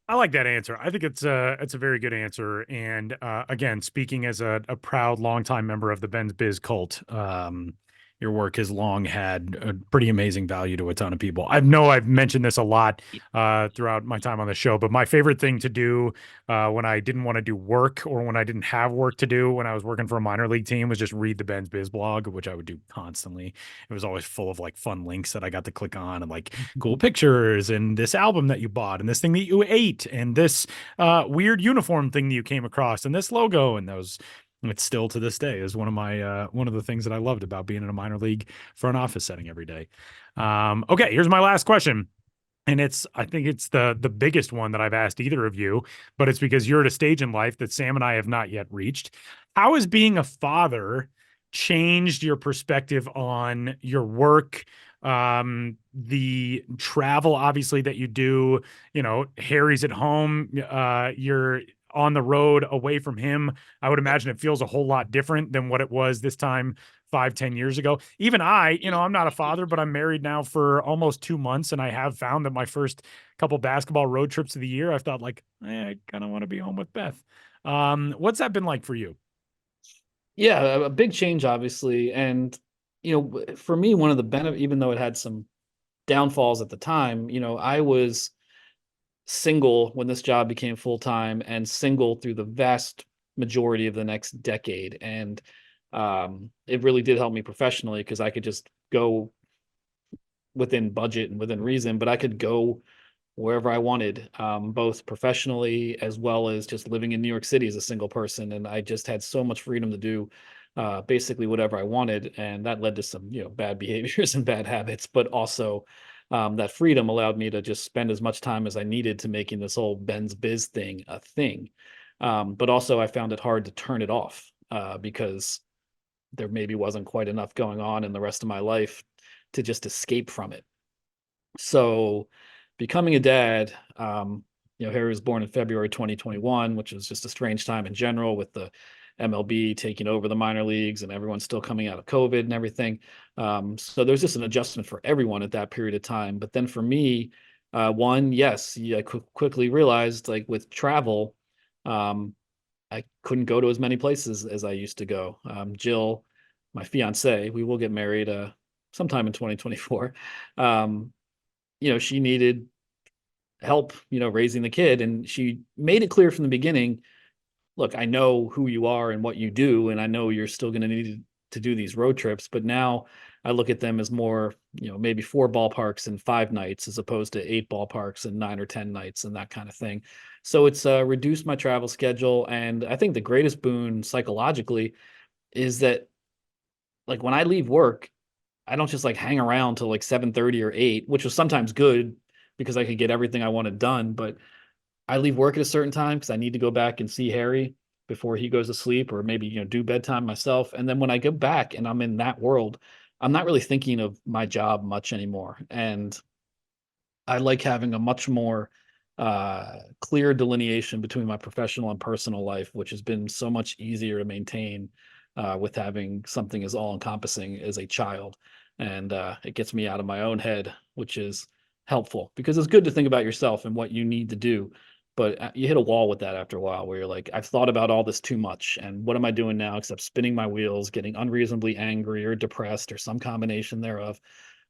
I like that answer. I think it's a very good answer. And again, speaking as a proud longtime member of the Ben's Biz cult, your work has long had a pretty amazing value to a ton of people. I know I've mentioned this a lot throughout my time on the show, but my favorite thing to do when I didn't want to do work or when I didn't have work to do when I was working for a minor league team was just read the Ben's Biz blog, which I would do constantly. It was always full of like fun links that I got to click on and like cool pictures and this album that you bought and this thing that you ate and this weird uniform thing that you came across and this logo and those. It's still to this day is one of the things that I loved about being in a minor league front office setting every day. Okay, here's my last question. And I think it's the biggest one that I've asked either of you, but it's because you're at a stage in life that Sam and I have not yet reached. How has being a father changed your perspective on your work, the travel, obviously, that you do? Harry's at home, you're on the road away from him. I would imagine it feels a whole lot different than what it was this time 5-10 years ago. Even I'm not a father, but I'm married now for almost 2 months. And I have found that my first couple basketball road trips of the year, I've thought like, I kind of want to be home with Beth. What's that been like for you? Yeah, a big change, obviously. And, for me, one of the benefits, even though it had some downfalls at the time, I was single when this job became full-time and single through the vast majority of the next decade. And it really did help me professionally because I could just go within budget and within reason, but I could go wherever I wanted, both professionally as well as just living in New York City as a single person. And I just had so much freedom to do basically whatever I wanted. And that led to some, bad behaviors and bad habits, but also that freedom allowed me to just spend as much time as I needed to making this whole Ben's Biz thing a thing. But also I found it hard to turn it off because there maybe wasn't quite enough going on in the rest of my life to just escape from it. So becoming a dad, Harry was born in February 2021, which was just a strange time in general with the MLB taking over the minor leagues and everyone's still coming out of COVID and everything. So there's just an adjustment for everyone at that period of time. But then for me, I quickly realized like with travel, I couldn't go to as many places as I used to go. Jill, my fiance, we will get married sometime in 2024. She needed help, raising the kid. And she made it clear from the beginning, look, I know who you are and what you do, and I know you're still going to need to do these road trips. But now I look at them as more, maybe 4 ballparks and 5 nights as opposed to 8 ballparks and 9 or 10 nights and that kind of thing. So it's reduced my travel schedule. And I think the greatest boon psychologically is that like when I leave work, I don't just like hang around till like 7:30 or 8, which was sometimes good because I could get everything I wanted done. But I leave work at a certain time because I need to go back and see Harry before he goes to sleep or maybe, do bedtime myself. And then when I go back and I'm in that world, I'm not really thinking of my job much anymore. And I like having a much more clear delineation between my professional and personal life, which has been so much easier to maintain with having something as all encompassing as a child. And it gets me out of my own head, which is helpful because it's good to think about yourself and what you need to do. But you hit a wall with that after a while where you're like, I've thought about all this too much. And what am I doing now except spinning my wheels, getting unreasonably angry or depressed or some combination thereof?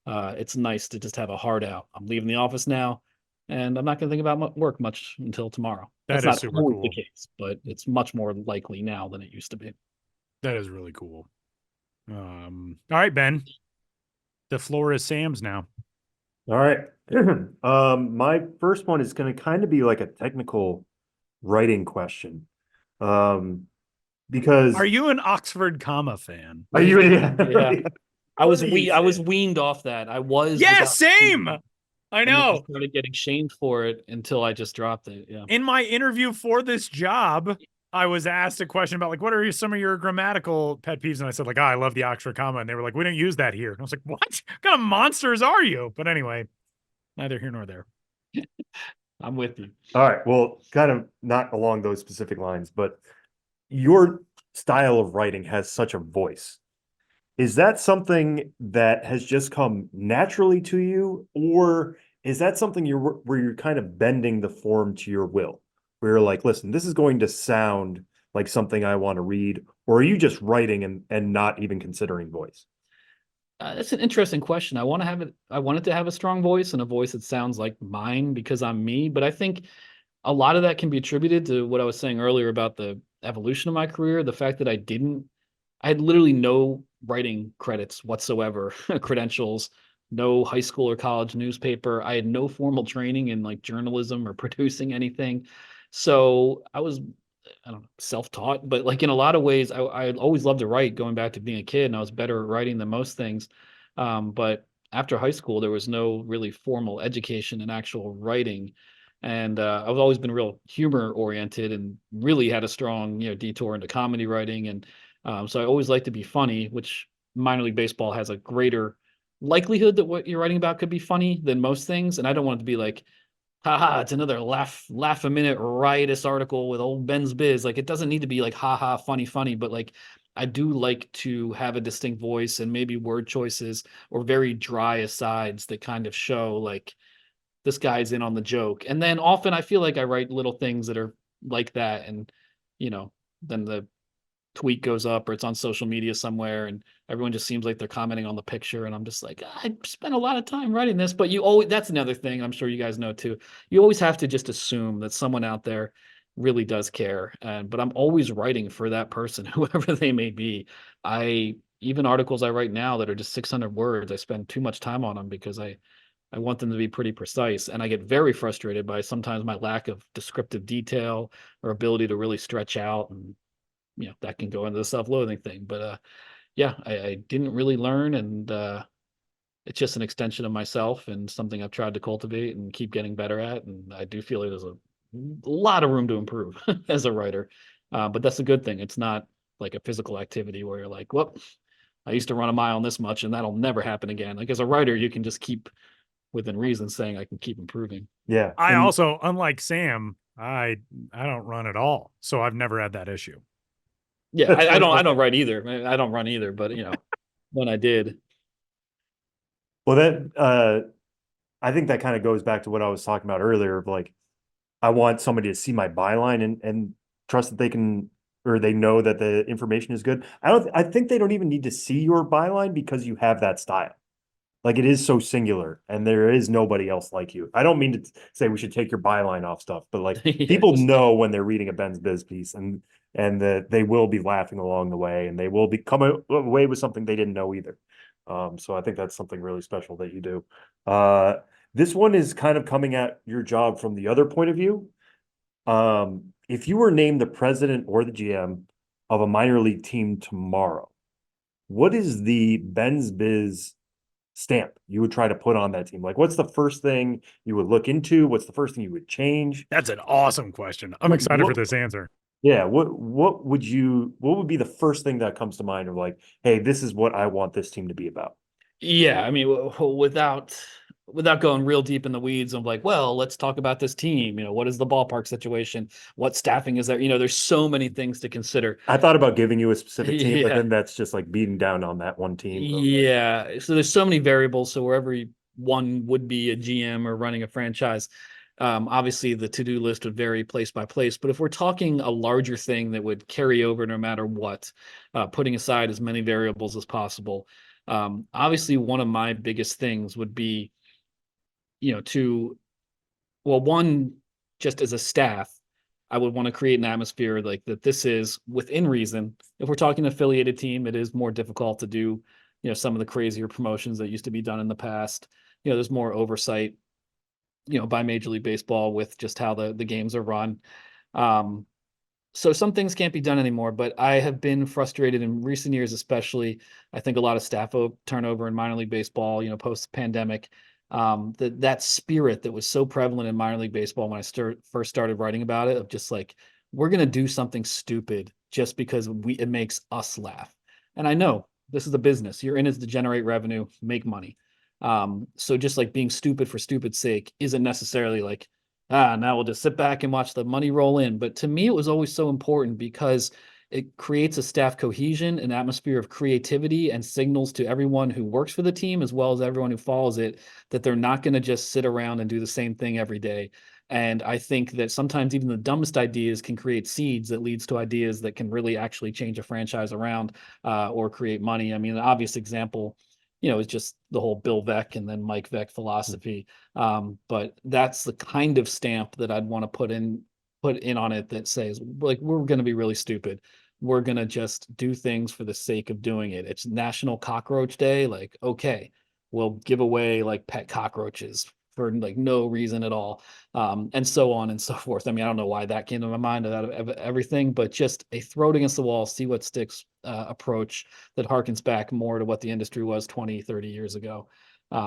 It's nice to just have a hard out. I'm leaving the office now and I'm not going to think about work much until tomorrow. That That's is not super always cool. the case, but it's much more likely now than it used to be. That is really cool. All right, Ben. The floor is Sam's now. All right. My first one is going to kind of be like a technical writing question. Because Are you an Oxford comma fan? are you? Yeah. I was Please. weaned off that. I was Yeah, without same. thinking, I and then I know. started getting shamed for it until I just dropped it. Yeah. In my interview for this job, I was asked a question about like, what are some of your grammatical pet peeves? And I said like, I love the Oxford comma. And they were like, we don't use that here. And I was like, what? What kind of monsters are you? But anyway, neither here nor there. I'm with you. All right. Well, kind of not along those specific lines, but your style of writing has such a voice. Is that something that has just come naturally to you, or is that something where you're kind of bending the form to your will? Where you're like, listen, this is going to sound like something I want to read, or are you just writing and not even considering voice? That's an interesting question. I wanted to have a strong voice and a voice that sounds like mine because I'm me. But I think a lot of that can be attributed to what I was saying earlier about the evolution of my career. The fact that I had literally no writing credits whatsoever, credentials, no high school or college newspaper. I had no formal training in like journalism or producing anything. So I was, I don't know, self-taught, but like in a lot of ways, I always loved to write going back to being a kid, and I was better at writing than most things. But after high school, there was no really formal education in actual writing. And I've always been real humor oriented and really had a strong, detour into comedy writing. And so I always like to be funny, which minor league baseball has a greater likelihood that what you're writing about could be funny than most things. And I don't want it to be like, haha, it's another laugh a minute riotous article with old Ben's Biz. Like it doesn't need to be like haha funny, but like I do like to have a distinct voice and maybe word choices or very dry asides that kind of show like this guy's in on the joke. And then often I feel like I write little things that are like that, and then the tweet goes up or it's on social media somewhere and everyone just seems like they're commenting on the picture, and I'm just like, I spent a lot of time writing this. But you always, that's another thing I'm sure you guys know too, you always have to just assume that someone out there really does care. But I'm always writing for that person whoever they may be. I even articles I write now that are just 600 words, I spend too much time on them because I want them to be pretty precise, and I get very frustrated by sometimes my lack of descriptive detail or ability to really stretch out, and that can go into the self-loathing thing. But yeah, I didn't really learn, and it's just an extension of myself and something I've tried to cultivate and keep getting better at. And I do feel like there's a lot of room to improve as a writer. But that's a good thing. It's not like a physical activity where you're like, well, I used to run a mile in this much and that'll never happen again. Like as a writer, you can just keep within reason saying I can keep improving. Yeah. I also, unlike Sam, I don't run at all. So I've never had that issue. Yeah, I don't write either. I don't run either, but when I did. Well, that I think that kind of goes back to what I was talking about earlier of like, I want somebody to see my byline and trust that they can, or they know that the information is good. I think they don't even need to see your byline because you have that style. Like it is so singular and there is nobody else like you. I don't mean to say we should take your byline off stuff, but like Yeah, people know when they're reading a Ben's Biz piece and that they will be laughing along the way and they will be come away with something they didn't know either. So I think that's something really special that you do. This one is kind of coming at your job from the other point of view. If you were named the president or the GM of a minor league team tomorrow, what is the Ben's Biz stamp you would try to put on that team? Like, what's the first thing you would look into? What's the first thing you would change? That's an awesome question. I'm excited for this answer. Yeah. What would be the first thing that comes to mind of like, hey, this is what I want this team to be about? Yeah, I mean, without going real deep in the weeds of like, well, let's talk about this team. What is the ballpark situation? What staffing is there? There's so many things to consider. I thought about giving you a specific team, but Yeah. then that's just like beating down on that one team. Yeah. So there's so many variables. So wherever one would be a GM or running a franchise, obviously the to-do list would vary place by place. But if we're talking a larger thing that would carry over no matter what, putting aside as many variables as possible, obviously one of my biggest things would be, one, just as a staff, I would want to create an atmosphere like that. This is within reason. If we're talking affiliated team, it is more difficult to do, some of the crazier promotions that used to be done in the past. There's more oversight, by Major League Baseball with just how the games are run. So some things can't be done anymore, but I have been frustrated in recent years, especially. I think a lot of staff turnover in minor league baseball, post pandemic. That spirit that was so prevalent in minor league baseball when I first started writing about it, of just like, we're going to do something stupid just because it makes us laugh. And I know this is a business. You're in it to generate revenue, make money. So just like being stupid for stupid's sake isn't necessarily like, now we'll just sit back and watch the money roll in. But to me, it was always so important because it creates a staff cohesion, an atmosphere of creativity, and signals to everyone who works for the team, as well as everyone who follows it, that they're not going to just sit around and do the same thing every day. And I think that sometimes even the dumbest ideas can create seeds that leads to ideas that can really actually change a franchise around, or create money. I mean, an obvious example, is just the whole Bill Veeck and then Mike Veeck philosophy. But that's the kind of stamp that I'd want to put in on it that says, like, we're going to be really stupid. We're going to just do things for the sake of doing it. It's National Cockroach Day. Like, okay, we'll give away like pet cockroaches for like no reason at all. And so on and so forth. I mean, I don't know why that came to my mind out of everything, but just a throw it against the wall, see what sticks approach that harkens back more to what the industry was 20, 30 years ago,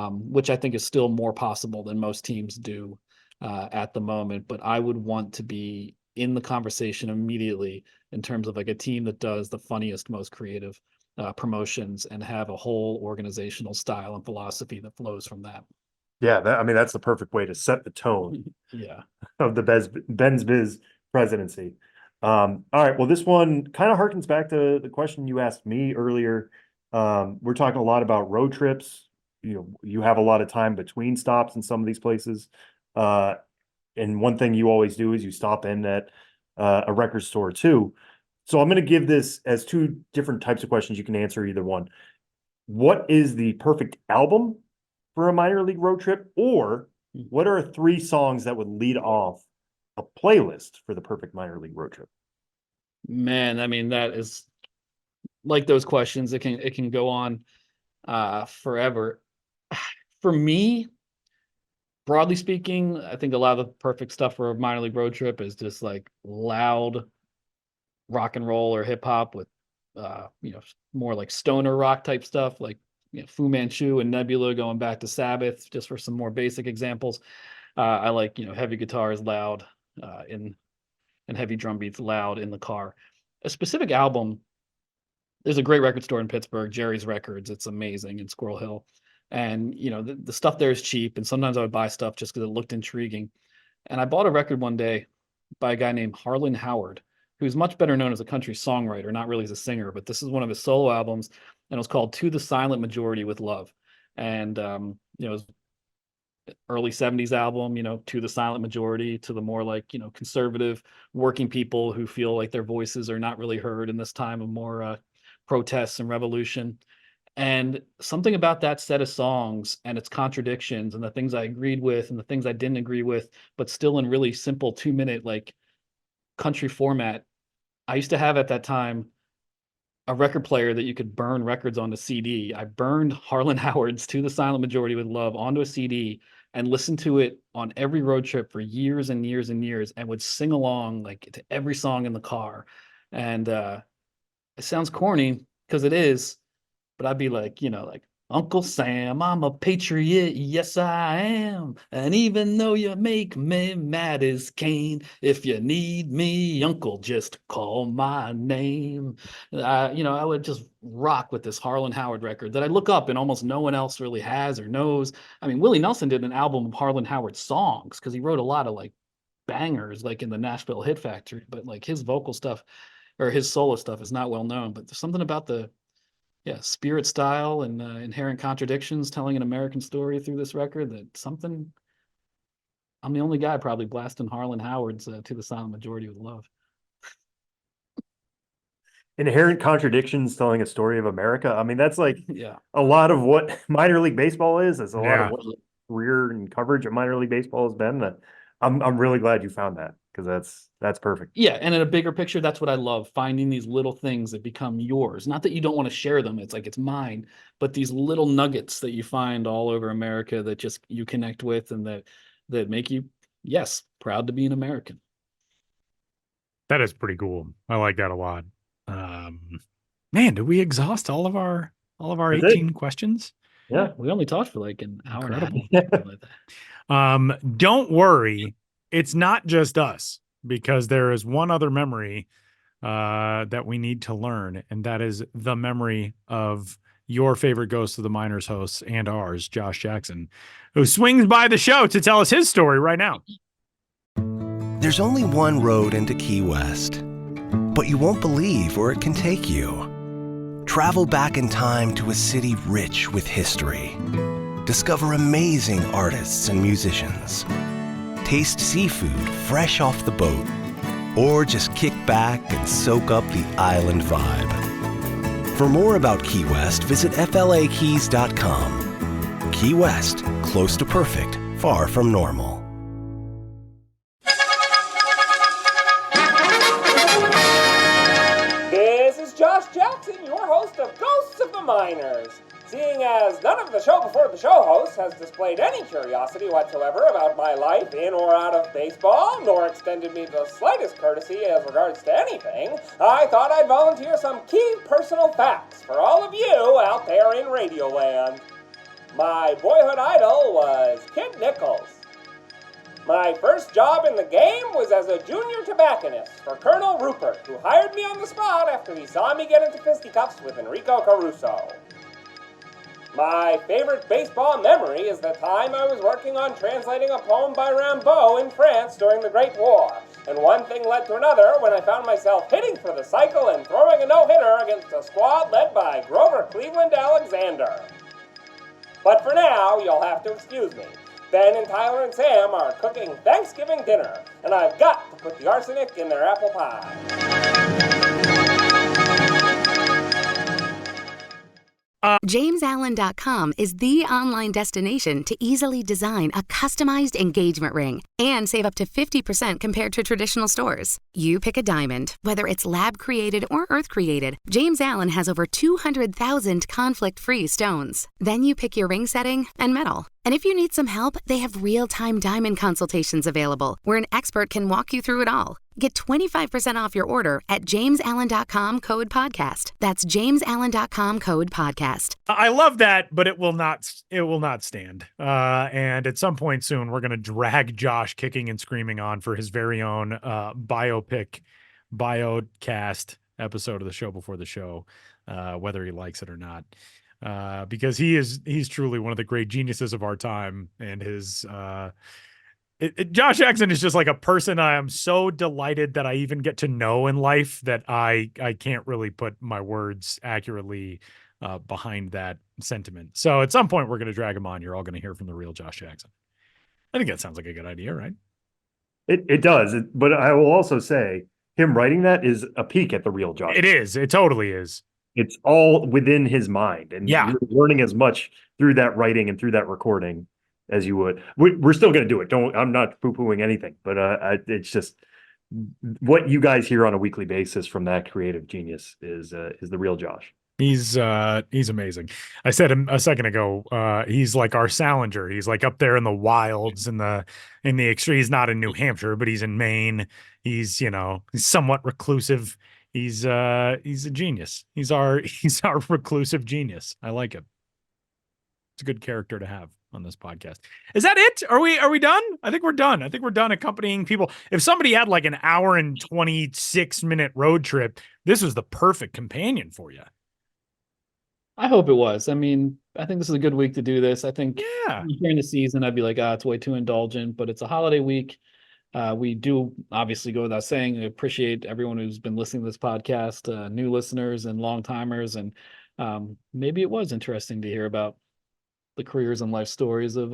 which I think is still more possible than most teams do at the moment. But I would want to be in the conversation immediately in terms of like a team that does the funniest, most creative promotions and have a whole organizational style and philosophy that flows from that. Yeah, that's the perfect way to set the tone Yeah. of the Ben's Biz presidency. All right, well, this one kind of harkens back to the question you asked me earlier. We're talking a lot about road trips. You have a lot of time between stops in some of these places. And one thing you always do is you stop in at a record store too. So I'm going to give this as two different types of questions. You can answer either one. What is the perfect album for a minor league road trip? Or what are 3 songs that would lead off a playlist for the perfect minor league road trip? Man, I mean, that is like those questions. It can go on forever. For me, broadly speaking, I think a lot of the perfect stuff for a minor league road trip is just like loud rock and roll or hip hop with more like stoner rock type stuff, like Fu Manchu and Nebula, going back to Sabbath, just for some more basic examples. I like heavy guitars loud and heavy drum beats loud in the car. A specific album, there's a great record store in Pittsburgh, Jerry's Records. It's amazing in Squirrel Hill. And the stuff there is cheap, and sometimes I would buy stuff just because it looked intriguing. And I bought a record one day by a guy named Harlan Howard, who's much better known as a country songwriter, not really as a singer, but this is one of his solo albums, and it was called To the Silent Majority with Love. And it was early 70s album, to the silent majority, to the more like, conservative working people who feel like their voices are not really heard in this time of more protests and revolution. And something about that set of songs and its contradictions and the things I agreed with and the things I didn't agree with, but still in really simple 2-minute like country format. I used to have at that time a record player that you could burn records onto CD. I burned Harlan Howard's To the Silent Majority with Love onto a CD and listened to it on every road trip for years and years and years, and would sing along like to every song in the car. And it sounds corny because it is, but I'd be like, like Uncle Sam, I'm a patriot, yes I am. And even though you make me mad as Cain, if you need me, Uncle, just call my name. I would just rock with this Harlan Howard record that I look up and almost no one else really has or knows. I mean, Willie Nelson did an album of Harlan Howard songs because he wrote a lot of like bangers, like in the Nashville Hit Factory, but like his vocal stuff or his solo stuff is not well known. But there's something about the spirit style and inherent contradictions telling an American story through this record that something. I'm the only guy probably blasting Harlan Howard's To the Silent Majority with love. Inherent contradictions telling a story of America. I mean, that's like Yeah. a lot of what minor league baseball is. It's a lot Yeah. of what career and coverage of minor league baseball has been. I'm really glad you found that because that's perfect. Yeah, and in a bigger picture, that's what I love, finding these little things that become yours. Not that you don't want to share them, it's like it's mine, but these little nuggets that you find all over America that just you connect with and that make you, yes, proud to be an American. That is pretty cool. I like that a lot. Man, did we exhaust all of our That's 18 questions? Yeah. We only talked for like an hour Incredible. and a half. something like that. Don't worry, it's not just us, because there is one other memory that we need to learn, and that is the memory of your favorite Ghost of the Miners hosts and ours, Josh Jackson, who swings by the show to tell us his story right now. There's only one road into Key West, but you won't believe where it can take you. Travel back in time to a city rich with history. Discover amazing artists and musicians. Taste seafood fresh off the boat. Or just kick back and soak up the island vibe. For more about Key West, visit flakeys.com. Key West, close to perfect, far from normal. This is Josh Jackson, your host of Ghosts of the Miners. Seeing as none of the show before the show hosts has displayed any curiosity whatsoever about my life in or out of baseball, nor extended me the slightest courtesy as regards to anything, I thought I'd volunteer some key personal facts for all of you out there in Radio Land. My boyhood idol was Kid Nichols. My first job in the game was as a junior tobacconist for Colonel Rupert, who hired me on the spot after he saw me get into fisticuffs with Enrico Caruso. My favorite baseball memory is the time I was working on translating a poem by Rimbaud in France during the Great War, and one thing led to another when I found myself hitting for the cycle and throwing a no-hitter against a squad led by Grover Cleveland Alexander. But for now, you'll have to excuse me. Ben and Tyler and Sam are cooking Thanksgiving dinner, and I've got to put the arsenic in their apple pie. JamesAllen.com is the online destination to easily design a customized engagement ring and save up to 50% compared to traditional stores. You pick a diamond, whether it's lab-created or earth-created, James Allen has over 200,000 conflict-free stones. Then you pick your ring setting and metal. And if you need some help, they have real-time diamond consultations available, where an expert can walk you through it all. Get 25% off your order at JamesAllen.com code podcast. That's JamesAllen.com code podcast. I love that, but it will not stand. And at some point soon, we're going to drag Josh kicking and screaming on for his very own biocast episode of the show before the show, whether he likes it or not. Because he's truly one of the great geniuses of our time, and his Josh Jackson is just like a person I am so delighted that I even get to know in life that I can't really put my words accurately behind that sentiment. So at some point we're going to drag him on. You're all going to hear from the real Josh Jackson. I think that sounds like a good idea, right? It does, but I will also say him writing that is a peek at the real Josh. It is. It totally is. It's all within his mind, and yeah, you're learning as much through that writing and through that recording as you would. We're still going to do it. I'm not poo-pooing anything, but it's just what you guys hear on a weekly basis from that creative genius is the real Josh. He's amazing. I said him a second ago, he's like our Salinger. He's like up there in the wilds in the extreme. He's not in New Hampshire, but he's in Maine. He's somewhat reclusive. He's a genius. He's our reclusive genius. I like it. It's a good character to have on this podcast. Is that it? Are we done? I think we're done. I think we're done accompanying people. If somebody had like an hour and 26-minute road trip, this was the perfect companion for you. I hope it was. I mean, I think this is a good week to do this. I think during the season, I'd be like, it's way too indulgent, but it's a holiday week. We do obviously go without saying, I appreciate everyone who's been listening to this podcast, new listeners and long timers. And maybe it was interesting to hear about the careers and life stories of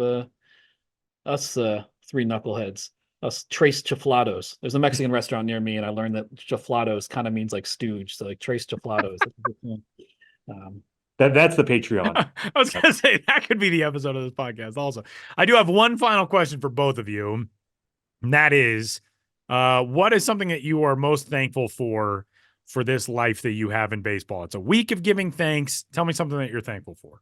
us three knuckleheads, us Trace Chiflados. There's a Mexican restaurant near me, and I learned that Chiflados kind of means like stooge. So like Trace Chiflados. That's the Patreon. I was going to say that could be the episode of this podcast also. I do have one final question for both of you. And that is, what is something that you are most thankful for this life that you have in baseball? It's a week of giving thanks. Tell me something that you're thankful for.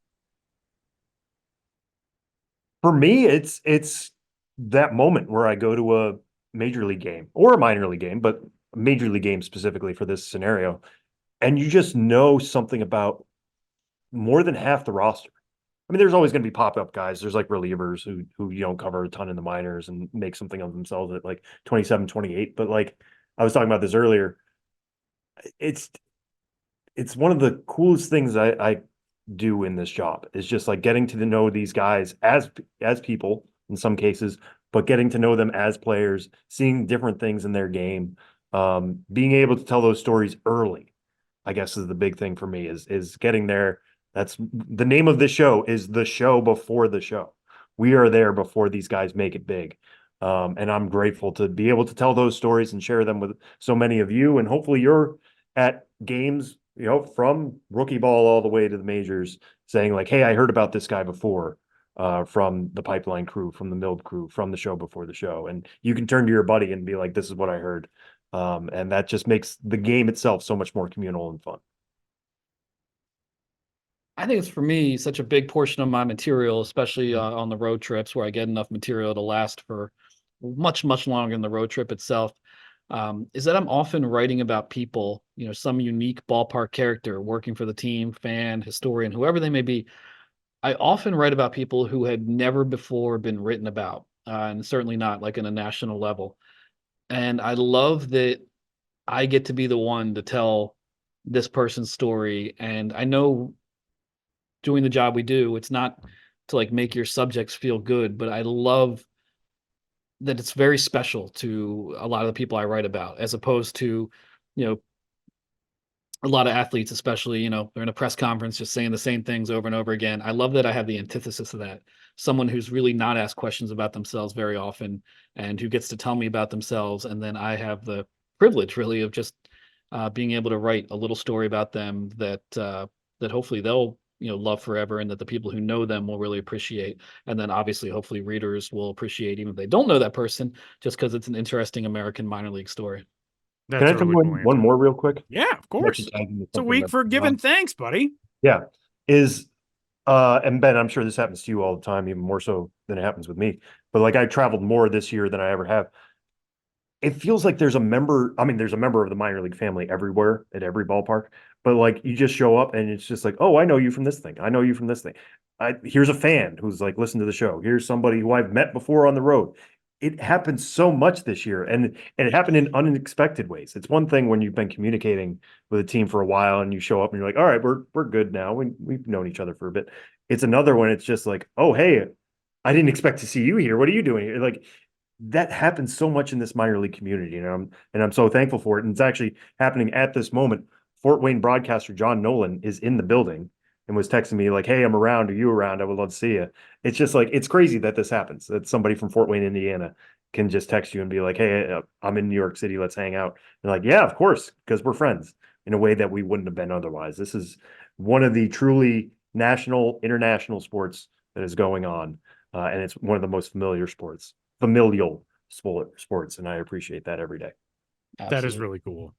For me, it's that moment where I go to a major league game or a minor league game, but a major league game specifically for this scenario, and you just know something about more than half the roster. I mean, there's always going to be pop-up guys. There's like relievers who you don't cover a ton in the minors and make something of themselves at like 27, 28. But like I was talking about this earlier, it's one of the coolest things I do in this job is just like getting to know these guys as people in some cases, but getting to know them as players, seeing different things in their game, being able to tell those stories early, I guess is the big thing for me is getting there. That's the name of this show, is the show before the show. We are there before these guys make it big. And I'm grateful to be able to tell those stories and share them with so many of you. And hopefully you're at games, from rookie ball all the way to the majors saying like, hey, I heard about this guy before, from the pipeline crew, from the milled crew, from the show before the show. And you can turn to your buddy and be like, this is what I heard. And that just makes the game itself so much more communal and fun. I think it's for me such a big portion of my material, especially on the road trips where I get enough material to last for much, much longer than the road trip itself, is that I'm often writing about people, some unique ballpark character working for the team, fan, historian, whoever they may be. I often write about people who had never before been written about, and certainly not like in a national level. And I love that I get to be the one to tell this person's story. And I know doing the job we do, it's not to like make your subjects feel good, but I love that it's very special to a lot of the people I write about, as opposed to, a lot of athletes, especially, they're in a press conference just saying the same things over and over again. I love that I have the antithesis of that. Someone who's really not asked questions about themselves very often and who gets to tell me about themselves. And then I have the privilege really of just being able to write a little story about them that hopefully they'll love forever, and that the people who know them will really appreciate. And then obviously, hopefully readers will appreciate, even if they don't know that person, just because it's an interesting American minor league story. Can I come one more real quick? Yeah, of course. It's a week for giving thanks, buddy. Yeah. And Ben, I'm sure this happens to you all the time, even more so than it happens with me. But like I traveled more this year than I ever have. It feels like there's a member of the minor league family everywhere at every ballpark. But like you just show up and it's just like, oh, I know you from this thing. I know you from this thing. Here's a fan who's like, listen to the show. Here's somebody who I've met before on the road. It happens so much this year, and it happened in unexpected ways. It's one thing when you've been communicating with a team for a while and you show up and you're like, all right, we're good now. We've known each other for a bit. It's another when it's just like, oh, hey, I didn't expect to see you here. What are you doing here? Like that happens so much in this minor league community, and I'm so thankful for it. And it's actually happening at this moment. Fort Wayne broadcaster John Nolan is in the building and was texting me like, hey, I'm around. Are you around? I would love to see you. It's just like, it's crazy that this happens, that somebody from Fort Wayne, Indiana can just text you and be like, hey, I'm in New York City. Let's hang out. And like, yeah, of course, because we're friends in a way that we wouldn't have been otherwise. This is one of the truly national, international sports that is going on. And it's one of the most familial sports. And I appreciate that every day. Absolutely. That is really cool.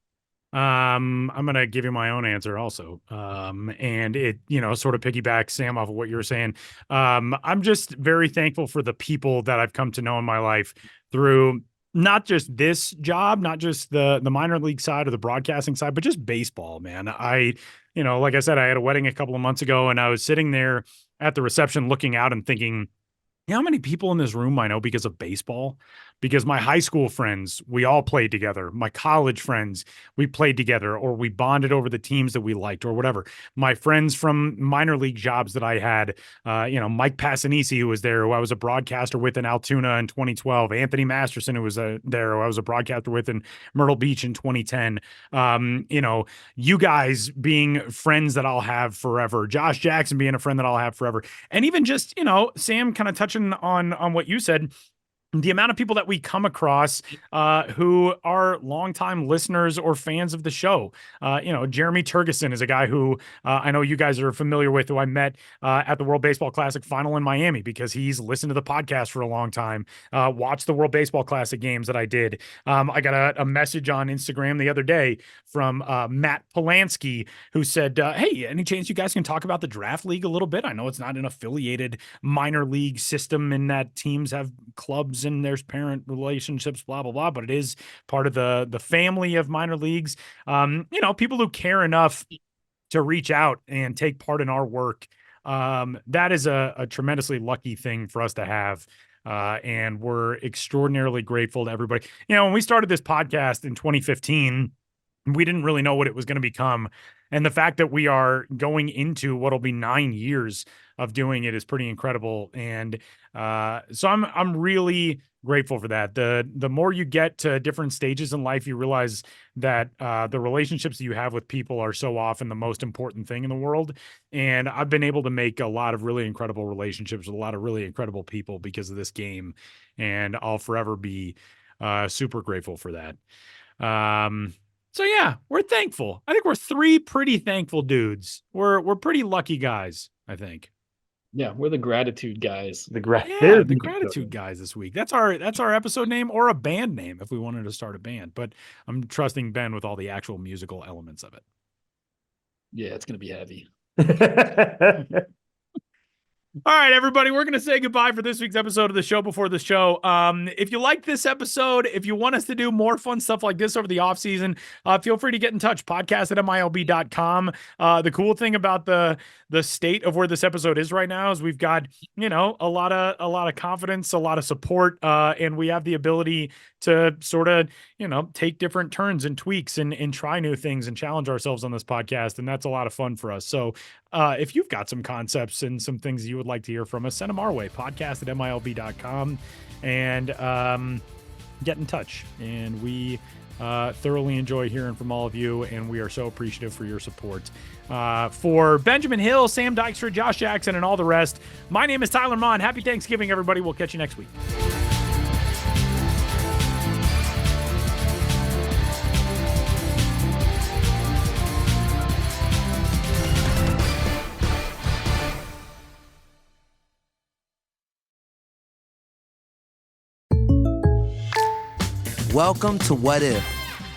I'm going to give you my own answer also. And it, sort of piggybacks, Sam, off of what you were saying. I'm just very thankful for the people that I've come to know in my life through not just this job, not just the minor league side or the broadcasting side, but just baseball, man. Like I said, I had a wedding a couple of months ago and I was sitting there at the reception looking out and thinking, you know how many people in this room I know because of baseball? Because my high school friends, we all played together. My college friends, we played together, or we bonded over the teams that we liked or whatever. My friends from minor league jobs that I had, Mike Passanisi, who was there, who I was a broadcaster with in Altoona in 2012. Anthony Masterson, who was there, who I was a broadcaster with in Myrtle Beach in 2010. You guys being friends that I'll have forever. Josh Jackson being a friend that I'll have forever. And even just, Sam kind of touching on what you said, the amount of people that we come across who are longtime listeners or fans of the show. Jeremy Turgeson is a guy who I know you guys are familiar with, who I met at the World Baseball Classic final in Miami because he's listened to the podcast for a long time, watched the World Baseball Classic games that I did. I got a message on Instagram the other day from Matt Polanski, who said, hey, any chance you guys can talk about the draft league a little bit? I know it's not an affiliated minor league system in that teams have clubs and there's parent relationships, blah, blah, blah, but it is part of the family of minor leagues. People who care enough to reach out and take part in our work. That is a tremendously lucky thing for us to have. And we're extraordinarily grateful to everybody. When we started this podcast in 2015, we didn't really know what it was going to become. And the fact that we are going into what'll be 9 years of doing it is pretty incredible. And so I'm really grateful for that. The more you get to different stages in life, you realize that the relationships that you have with people are so often the most important thing in the world. And I've been able to make a lot of really incredible relationships with a lot of really incredible people because of this game. And I'll forever be super grateful for that. So yeah, we're thankful. I think we're three pretty thankful dudes. We're pretty lucky guys, I think. Yeah, we're the gratitude guys. The gratitude guys this week. That's our episode name, or a band name if we wanted to start a band. But I'm trusting Ben with all the actual musical elements of it. Yeah, it's gonna be heavy. All right, everybody, we're going to say goodbye for this week's episode of the show before the show. If you like this episode, if you want us to do more fun stuff like this over the off season, feel free to get in touch. podcast@milb.com. The cool thing about the state of where this episode is right now is we've got, a lot of confidence, a lot of support, and we have the ability to sort of, take different turns and tweaks and try new things and challenge ourselves on this podcast. And that's a lot of fun for us. So if you've got some concepts and some things you would like to hear from us, send them our way, podcast@milb.com, and get in touch. And we thoroughly enjoy hearing from all of you, and we are so appreciative for your support. For Benjamin Hill, Sam Dykstra, Josh Jackson, and all the rest, my name is Tyler Maun. Happy Thanksgiving, everybody. We'll catch you next week. Welcome to What If,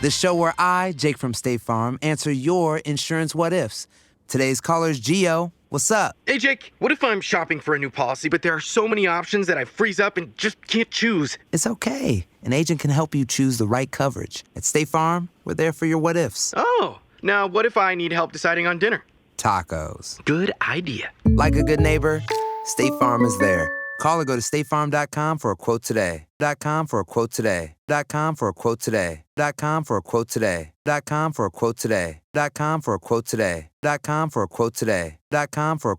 the show where I, Jake from State Farm, answer your insurance what ifs. Today's caller's Gio. What's up? Hey, Jake, what if I'm shopping for a new policy, but there are so many options that I freeze up and just can't choose? It's okay. An agent can help you choose the right coverage. At State Farm, we're there for your what ifs. Oh, now what if I need help deciding on dinner? Tacos. Good idea. Like a good neighbor, State Farm is there. Call or go to statefarm.com for a quote today. .com for a quote today. .com for a quote today. .com for a quote today. .com for a quote today. .com for a quote today. .com for a quote today. .com for a